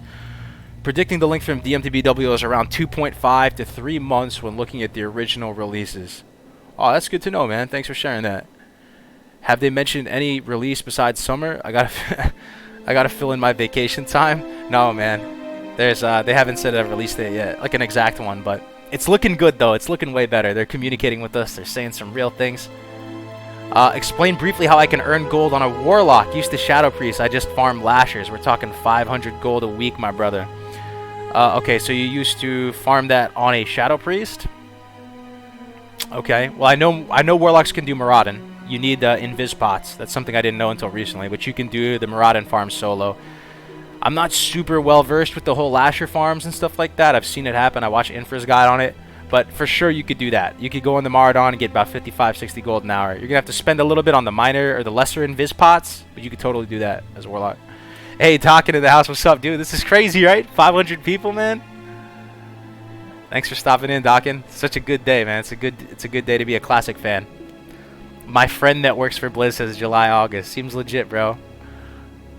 Predicting the link from DM to BW is around 2.5 to 3 months when looking at the original releases. Oh, that's good to know, man. Thanks for sharing that. Have they mentioned any release besides summer? I gotta fill in my vacation time. No, man. They haven't set a release date yet, like an exact one, but it's looking good though. It's looking way better. They're communicating with us. They're saying some real things. Explain briefly how I can earn gold on a warlock. Used to Shadow Priest. I just farm lashers. We're talking 500 gold a week, my brother. Okay, so you used to farm that on a Shadow Priest. Okay, well I know warlocks can do Maraudin. You need invis pots. That's something I didn't know until recently, but you can do the Maraudin farm solo. I'm not super well versed with the whole lasher farms and stuff like that. I've seen it happen. I watched Infra's guide on it. But for sure you could do that. You could go on the Maraudon and get about 55, 60 gold an hour. You're going to have to spend a little bit on the minor or the lesser invis pots, but you could totally do that as a warlock. Hey, talking to the house. What's up, dude? This is crazy, right? 500 people, man. Thanks for stopping in, Dockin. Such a good day, man. It's a good day to be a classic fan. My friend that works for Blizz says July, August. Seems legit, bro.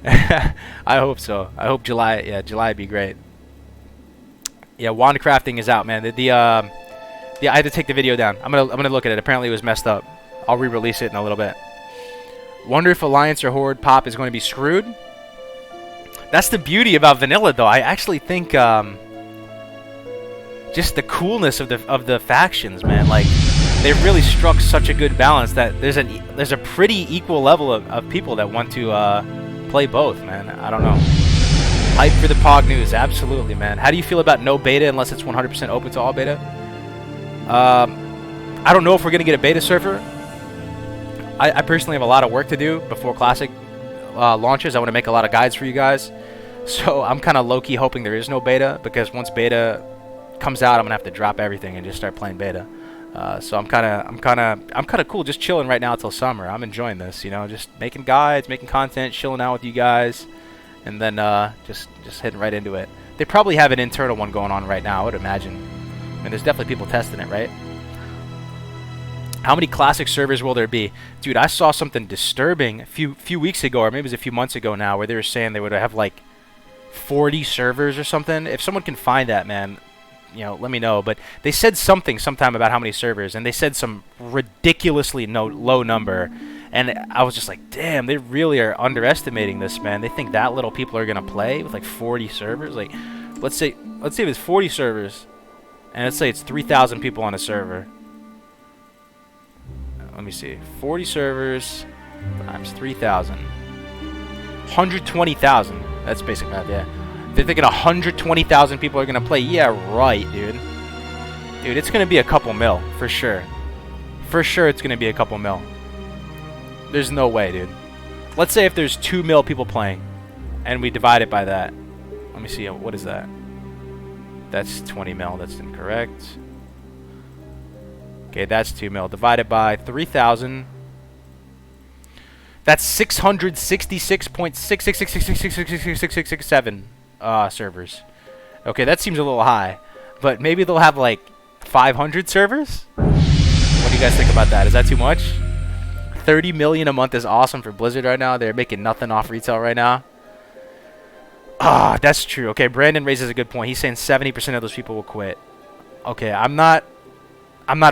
I hope so. I hope July would be great. Yeah, wand crafting is out, man. I had to take the video down. I'm gonna look at it. Apparently it was messed up. I'll re-release it in a little bit. Wonder if Alliance or Horde pop is going to be screwed. That's the beauty about vanilla, though. I actually think just the coolness of the factions, man. Like, they've really struck such a good balance that there's a pretty equal level of people that want to play both, man. I don't know. Hype for the Pog news, absolutely, man. How do you feel about no beta unless it's 100% open to all beta? I don't know if we're gonna get a beta server. I personally have a lot of work to do before Classic launches. I want to make a lot of guides for you guys, so I'm kind of low-key hoping there is no beta, because once beta comes out, I'm gonna have to drop everything and just start playing beta. So I'm kind of cool, just chilling right now till summer. I'm enjoying this, you know, just making guides, making content, chilling out with you guys, and then just heading right into it. They probably have an internal one going on right now, I would imagine. I mean, there's definitely people testing it, right? How many classic servers will there be? Dude, I saw something disturbing a few weeks ago, or maybe it was a few months ago now, where they were saying they would have like 40 servers or something. If someone can find that, man, you know, let me know. But they said something sometime about how many servers, and they said some ridiculously low number. And I was just like, damn, they really are underestimating this, man. They think that little people are gonna play with like 40 servers. Like, let's say it's 40 servers, and let's say it's 3,000 people on a server. Let me see, 40 servers times 3,000, 120,000. That's basic math, yeah. They're thinking 120,000 people are gonna play. Yeah, right, dude. Dude, it's gonna be a couple mil for sure. For sure, it's gonna be a couple mil. There's no way, dude. Let's say if there's 2 mil people playing, and we divide it by that. Let me see, what is that? That's 20 mil. That's incorrect. Okay, that's 2 mil. Divided by 3,000. That's 666.666666667 servers. Okay, that seems a little high. But maybe they'll have like 500 servers? What do you guys think about that? Is that too much? 30 million a month is awesome for Blizzard right now. They're making nothing off retail right now. Ah, that's true. Okay, Brandon raises a good point. He's saying 70% of those people will quit. Okay, I'm not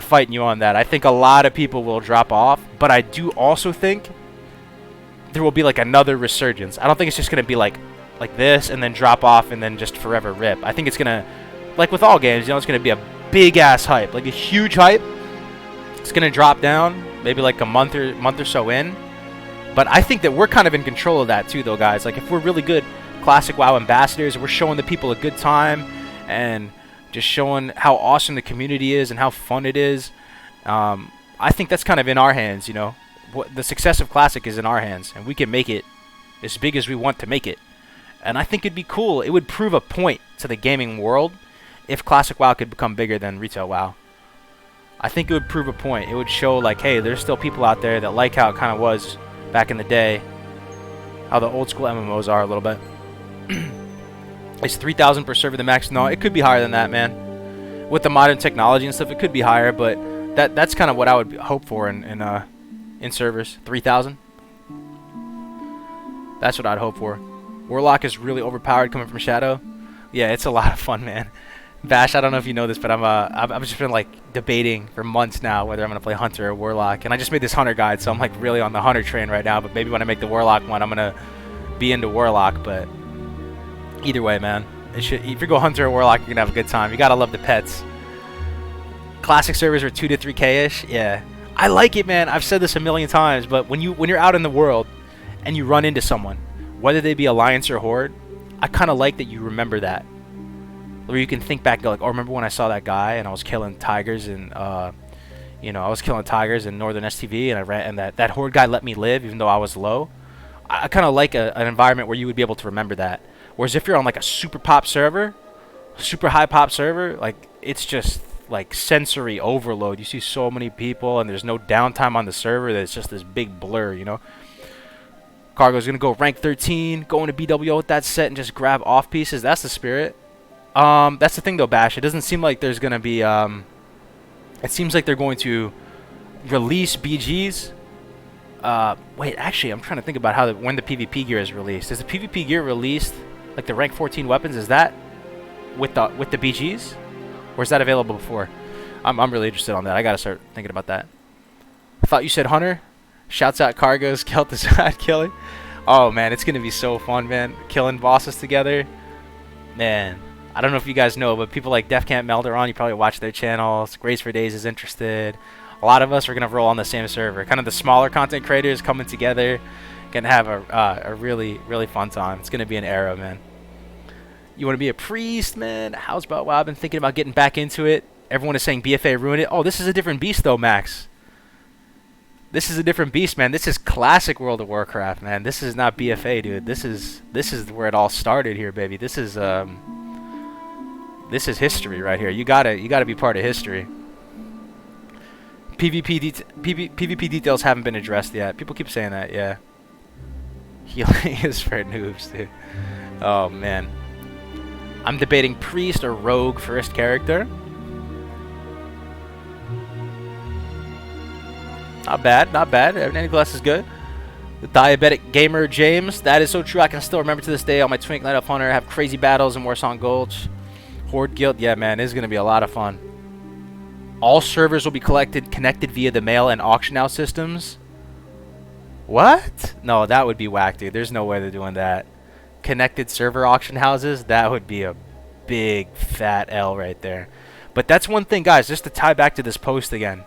fighting you on that. I think a lot of people will drop off, but I do also think there will be like another resurgence. I don't think it's just going to be like this and then drop off and then just forever rip. I think it's going to, like with all games, you know, it's going to be a big ass hype, like a huge hype. It's going to drop down maybe like a month or so in. But I think that we're kind of in control of that too, though, guys. Like, if we're really good Classic WoW ambassadors, we're showing the people a good time and just showing how awesome the community is and how fun it is. I think that's kind of in our hands, you know. The success of Classic is in our hands, and we can make it as big as we want to make it. And I think it'd be cool. It would prove a point to the gaming world if Classic WoW could become bigger than Retail WoW. I think it would prove a point. It would show, like, hey, there's still people out there that like how it kind of was back in the day, how the old school MMOs are a little bit. Is 3,000 per server the max? No, it could be higher than that, man. With the modern technology and stuff, it could be higher, but that's kind of what I would hope for in servers. 3,000. That's what I'd hope for. Warlock is really overpowered coming from Shadow. Yeah, it's a lot of fun, man. Bash, I don't know if you know this, but I've just been like debating for months now whether I'm gonna play Hunter or Warlock, and I just made this Hunter guide, so I'm like really on the Hunter train right now. But maybe when I make the Warlock one, I'm gonna be into Warlock. But either way, man, if you go Hunter or Warlock, you're gonna have a good time. You gotta love the pets. Classic servers are 2 to 3K ish. Yeah, I like it, man. I've said this a million times, but when you're out in the world and you run into someone, whether they be Alliance or Horde, I kind of like that you remember that. Where you can think back and go like, oh, remember when I saw that guy and I was killing tigers and you know, I was killing tigers in Northern STV and I ran, and that Horde guy let me live even though I was low. I kind of like an environment where you would be able to remember that. Whereas if you're on like a super pop server, super high pop server, like it's just like sensory overload. You see so many people and there's no downtime on the server that it's just this big blur, you know. Cargo's gonna go rank 13, go into BWO with that set and just grab off pieces. That's the spirit. That's the thing though, Bash. It doesn't seem like there's gonna be it seems like they're going to release BGs. Wait, actually, I'm trying to think about when the PvP gear is released. Is the PvP gear released, like the rank 14 weapons? Is that with the BGs, or is that available before? I'm really interested on that. I gotta start thinking about that. I thought you said Hunter. Shouts out Cargo's Kel'Thuzad killing. Oh man, it's gonna be so fun, man. Killing bosses together, man. I don't know if you guys know, but people like Def Camp Melder on, you probably watch their channels. Grace for Days is interested. A lot of us are gonna roll on the same server. Kind of the smaller content creators coming together, gonna have a really fun time. It's gonna be an era, man. You want to be a priest, man? How's about? Well, I've been thinking about getting back into it. Everyone is saying BFA ruined it. Oh, this is a different beast though, Max. This is a different beast, man. This is classic World of Warcraft, man. This is not BFA, dude. This is where it all started here, baby. This is history right here. You gotta be part of history. PvP details haven't been addressed yet. People keep saying that, yeah. Healing is for noobs, dude. Oh man. I'm debating priest or rogue first character. Not bad, not bad. Any glass is good. The diabetic gamer James. That is so true. I can still remember to this day on my Twink Night of Hunter. Have crazy battles in Warsong Gulch. Horde Guild. Yeah, man, this is going to be a lot of fun. All servers will be connected via the mail and auction house systems. What? No, that would be whack, dude. There's no way they're doing that. Connected server auction houses? That would be a big fat L right there. But that's one thing, guys, just to tie back to this post again.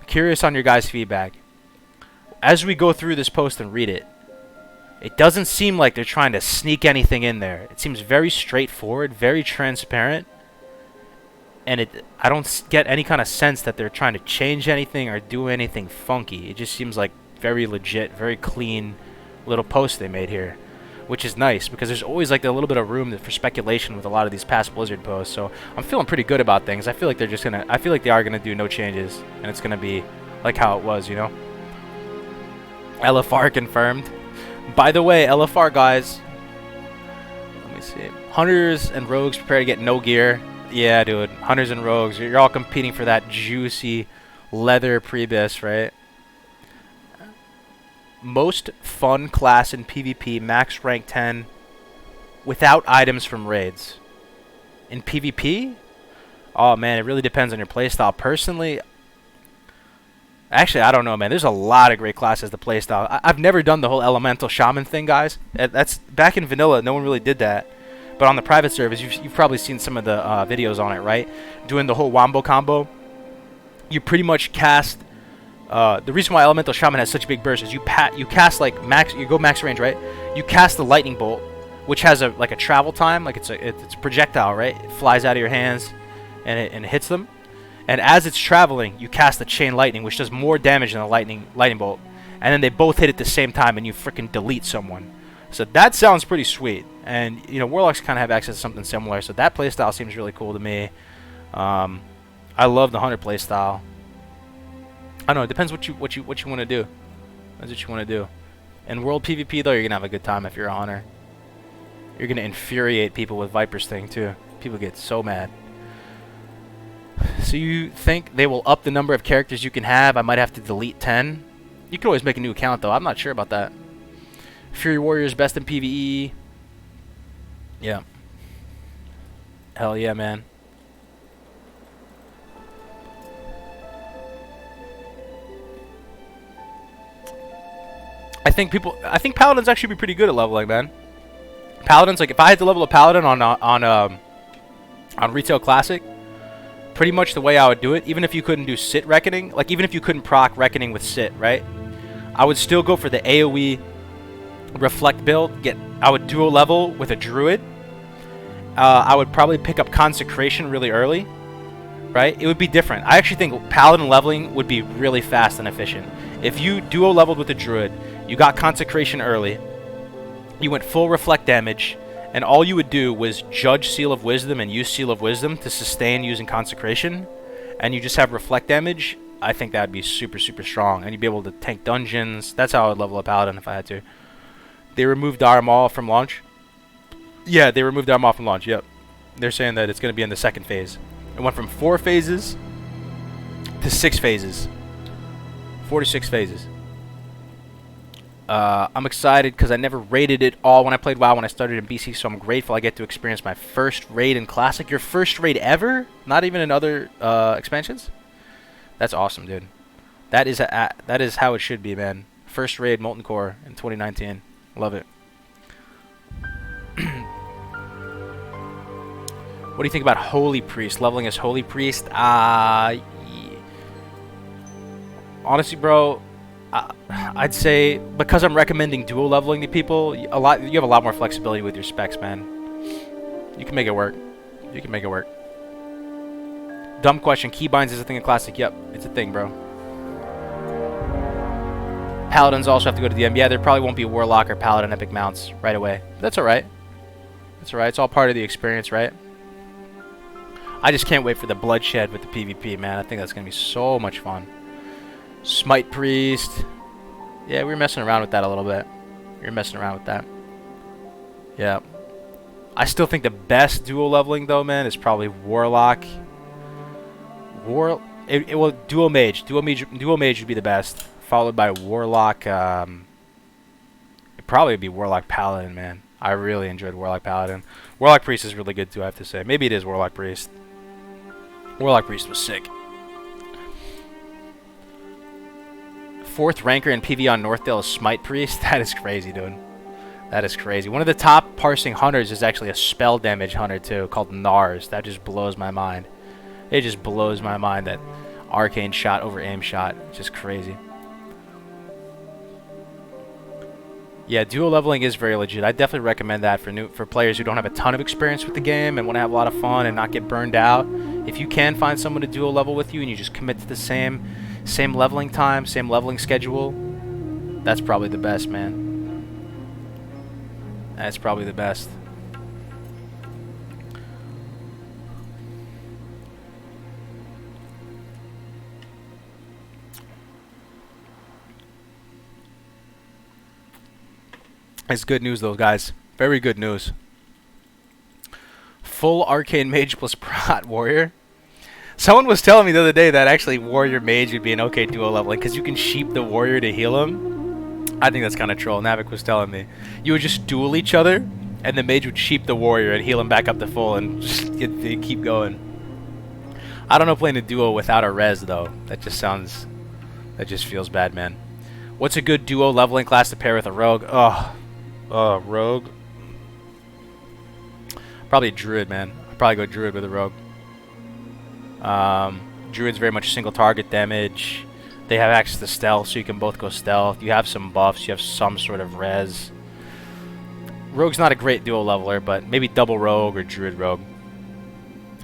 Curious on your guys' feedback. As we go through this post and read it, it doesn't seem like they're trying to sneak anything in there. It seems very straightforward, very transparent. And I don't get any kind of sense that they're trying to change anything or do anything funky. It just seems like very legit, very clean little post they made here, which is nice because there's always like a little bit of room for speculation with a lot of these past Blizzard posts. So I'm feeling pretty good about things. I feel like I feel like they are gonna do no changes, and it's gonna be like how it was, you know. LFR confirmed. By the way, LFR guys, let me see. Hunters and rogues prepare to get no gear. Yeah, dude. Hunters and rogues, you're all competing for that juicy leather prebis, right? Most fun class in PvP, max rank 10, without items from raids. In PvP? Oh man, it really depends on your playstyle. Personally, actually, I don't know, man. There's a lot of great classes to playstyle. I've never done the whole elemental shaman thing, guys. That's back in vanilla. No one really did that. But on the private servers, you've probably seen some of the videos on it, right? Doing the whole wombo combo. You pretty much cast. The reason why Elemental Shaman has such big bursts is you cast like max. You go max range, right? You cast the lightning bolt, which has a travel time, like it's a projectile, right? It flies out of your hands, and it hits them. And as it's traveling, you cast the chain lightning, which does more damage than the lightning bolt. And then they both hit at the same time, and you freaking delete someone. So that sounds pretty sweet. And you know, Warlocks kind of have access to something similar. So that playstyle seems really cool to me. I love the Hunter playstyle. I don't know. It depends what you want to do. That's what you want to do. In World PvP though, you're gonna have a good time if you're a Hunter. You're gonna infuriate people with Viper's thing too. People get so mad. So you think they will up the number of characters you can have? I might have to delete 10. You can always make a new account though. I'm not sure about that. Fury Warriors best in PvE. Yeah. Hell yeah, man. I think Paladins actually be pretty good at leveling, man. Paladins, like if I had to level a Paladin on Retail Classic, pretty much the way I would do it, even if you couldn't do sit reckoning, like even if you couldn't proc reckoning with sit, right? I would still go for the AoE reflect build. I would dual level with a druid. I would probably pick up consecration really early, right? It would be different. I actually think paladin leveling would be really fast and efficient. If you duo leveled with a druid, you got consecration early, you went full reflect damage, and all you would do was judge Seal of Wisdom and use Seal of Wisdom to sustain using consecration, and you just have reflect damage, I think that would be super, super strong, and you'd be able to tank dungeons. That's how I would level up paladin if I had to. They removed Maul from launch. Yeah, they removed Maul from launch, yep. They're saying that it's going to be in the second phase. It went from 4 phases to 6 phases. 4 to 6 phases. I'm excited because I never raided it all when I played WoW when I started in BC, so I'm grateful I get to experience my first raid in Classic. Your first raid ever? Not even in other expansions? That's awesome, dude. That is how it should be, man. First raid Molten Core in 2019. Love it. What do you think about Holy Priest? Leveling as Holy Priest? Honestly, bro, I'd say because I'm recommending dual leveling to people, you have a lot more flexibility with your specs, man. You can make it work. You can make it work. Dumb question. Keybinds is a thing in Classic. Yep, it's a thing, bro. Paladins also have to go to the end. Yeah, there probably won't be Warlock or Paladin epic mounts right away. But that's alright. That's alright. It's all part of the experience, right? I just can't wait for the bloodshed with the PvP, man. I think that's going to be so much fun. Smite Priest. Yeah, we were messing around with that a little bit. We were messing around with that. Yeah. I still think the best dual leveling, though, man, is probably Warlock. Dual Mage. Dual Mage would be the best. Followed by Warlock. It'd probably be Warlock Paladin, man. I really enjoyed Warlock Paladin. Warlock Priest is really good, too, I have to say. Maybe it is Warlock Priest. Warlock Priest was sick. 4th ranker in PV on Northdale is Smite Priest. That is crazy, dude. That is crazy. One of the top parsing hunters is actually a spell damage hunter, too, called Nars. That just blows my mind. It just blows my mind that arcane shot over aim shot. It's just crazy. Yeah, dual leveling is very legit. I definitely recommend that for players who don't have a ton of experience with the game and want to have a lot of fun and not get burned out. If you can find someone to dual level with you and you just commit to the same leveling time, same leveling schedule, that's probably the best, man. That's probably the best. It's good news, though, guys. Very good news. Full Arcane Mage plus Prot Warrior. Someone was telling me the other day that actually Warrior Mage would be an okay duo leveling because you can sheep the Warrior to heal him. I think that's kind of troll. Navik was telling me. You would just duel each other, and the Mage would sheep the Warrior and heal him back up to full and just keep going. I don't know playing a duo without a res, though. That just feels bad, man. What's a good duo leveling class to pair with a Rogue? Rogue. Probably a Druid, man. I'd probably go Druid with a Rogue. Druid's very much single target damage. They have access to stealth, so you can both go stealth. You have some buffs. You have some sort of res. Rogue's not a great duo leveler, but maybe double Rogue or Druid Rogue.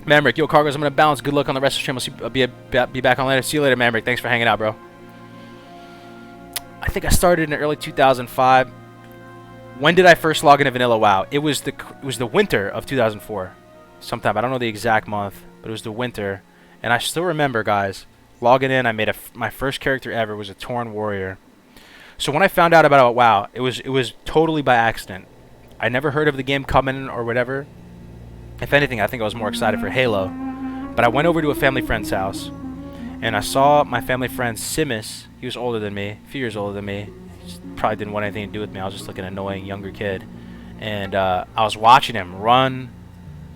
Mamrick, yo, Cargos, I'm going to bounce. Good luck on the rest of the stream. I'll be back on later. See you later, Mamrick. Thanks for hanging out, bro. I think I started in early 2005. When did I first log into Vanilla WoW? It was the winter of 2004. Sometime. I don't know the exact month, but it was the winter. And I still remember, guys, logging in. I made my first character ever was a Tauren Warrior. So when I found out about WoW, it was totally by accident. I never heard of the game coming or whatever. If anything, I think I was more excited for Halo. But I went over to a family friend's house, and I saw my family friend Simus. He was older than me, a few years older than me. Probably didn't want anything to do with me. I was just like an annoying younger kid, and I was watching him run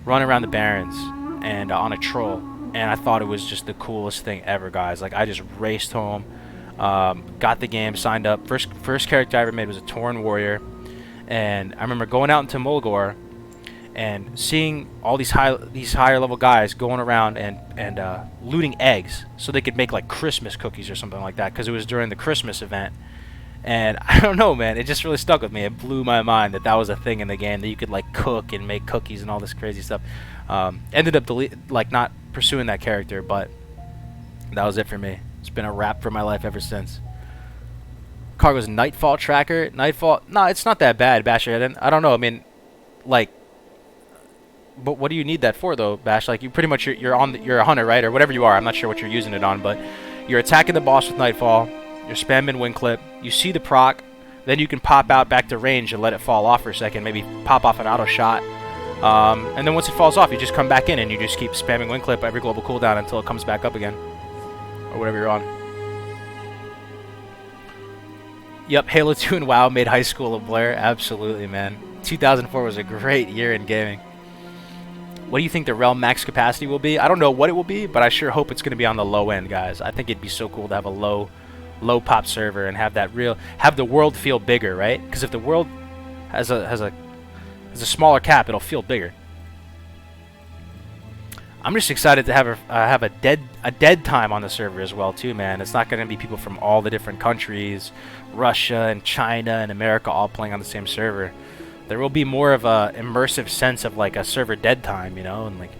around the Barrens and on a troll, and I thought it was just the coolest thing ever, guys. Like, I just raced home, got the game, signed up. First character I ever made was a Tauren Warrior, and I remember going out into Mulgore, and seeing all these higher level guys going around and looting eggs so they could make like Christmas cookies or something like that, because it was during the Christmas event. And I don't know, man, it just really stuck with me. It blew my mind that that was a thing in the game, that you could like cook and make cookies and all this crazy stuff. Ended up not pursuing that character, but that was it for me. It's been a wrap for my life ever since. Cargo's Nightfall tracker. Nightfall, no, it's not that bad, Basher. I don't know. I mean, like, but what do you need that for though, Bash? Like, you pretty much you're a hunter, right, or whatever you are. I'm not sure what you're using it on, but you're attacking the boss with Nightfall. You're spamming wing clip. You see the proc, then you can pop out back to range and let it fall off for a second. Maybe pop off an auto shot, and then once it falls off, you just come back in and you just keep spamming wing clip every global cooldown until it comes back up again, or whatever you're on. Yep, Halo 2 and WoW made high school a blur. Absolutely, man. 2004 was a great year in gaming. What do you think the Realm max capacity will be? I don't know what it will be, but I sure hope it's going to be on the low end, guys. I think it'd be so cool to have a low pop server and have the world feel bigger, right? Because if the world has a smaller cap, it'll feel bigger. I'm just excited to have a dead time on the server as well too, man. It's not going to be people from all the different countries, Russia and China and America all playing on the same server. There will be more of a immersive sense of like a server dead time, you know. And like,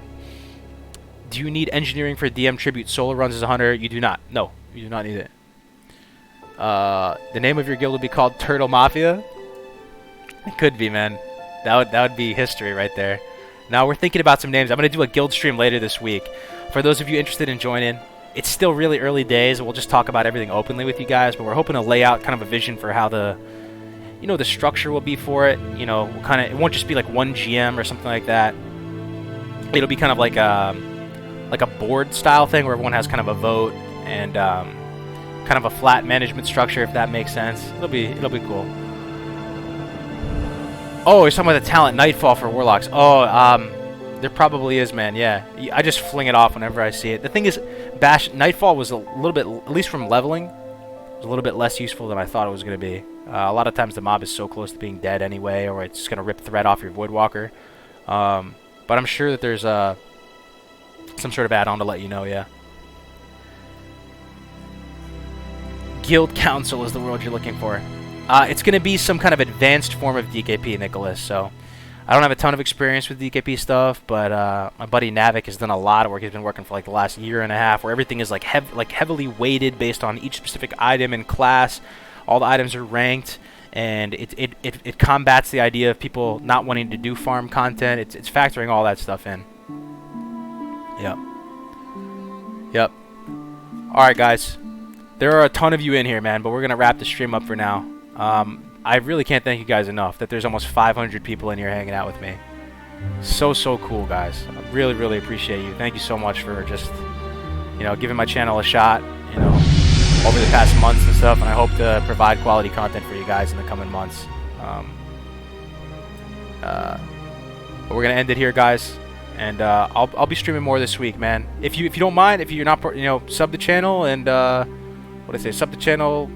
do you need engineering for DM tribute solo runs as a hunter? You do not. No, you do not need it. The name of your guild would be called Turtle Mafia. It could be, man. That would be history right there. Now we're thinking about some names. I'm gonna do a guild stream later this week. For those of you interested in joining, it's still really early days. We'll just talk about everything openly with you guys, but we're hoping to lay out kind of a vision for how the structure will be for it. You know, it won't just be like one GM or something like that. It'll be kind of like a board style thing where everyone has kind of a vote and kind of a flat management structure, if that makes sense. It'll be cool. Oh, you're talking about the talent Nightfall for Warlocks. Oh, there probably is, man. Yeah, I just fling it off whenever I see it. The thing is, Nightfall was a little bit, at least from leveling, was a little bit less useful than I thought it was going to be. A lot of times the mob is so close to being dead anyway, or it's just going to rip thread off your Voidwalker. But I'm sure that there's some sort of add-on to let you know, yeah. Guild Council is the word you're looking for. It's going to be some kind of advanced form of DKP, Nicholas. So I don't have a ton of experience with DKP stuff, but my buddy Navik has done a lot of work. He's been working for like the last year and a half, where everything is like heavily weighted based on each specific item and class. All the items are ranked, and it combats the idea of people not wanting to do farm content. It's factoring all that stuff in. Yep. All right, guys. There are a ton of you in here, man, but we're gonna wrap the stream up for now. I really can't thank you guys enough that there's almost 500 people in here hanging out with me. So cool, guys. I really appreciate you. Thank you so much for just, giving my channel a shot, over the past months and stuff, and I hope to provide quality content for you guys in the coming months. But we're gonna end it here, guys, and I'll be streaming more this week, man. If you don't mind, if you're not, sub the channel and sub the channel,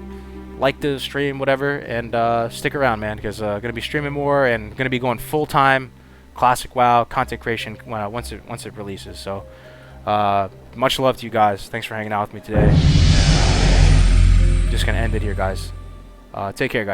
like the stream, whatever, and stick around, man, because gonna be streaming more and gonna be going full time classic WoW content creation once it releases. So much love to you guys. Thanks for hanging out with me today. Just gonna end it here, guys. Take care, guys.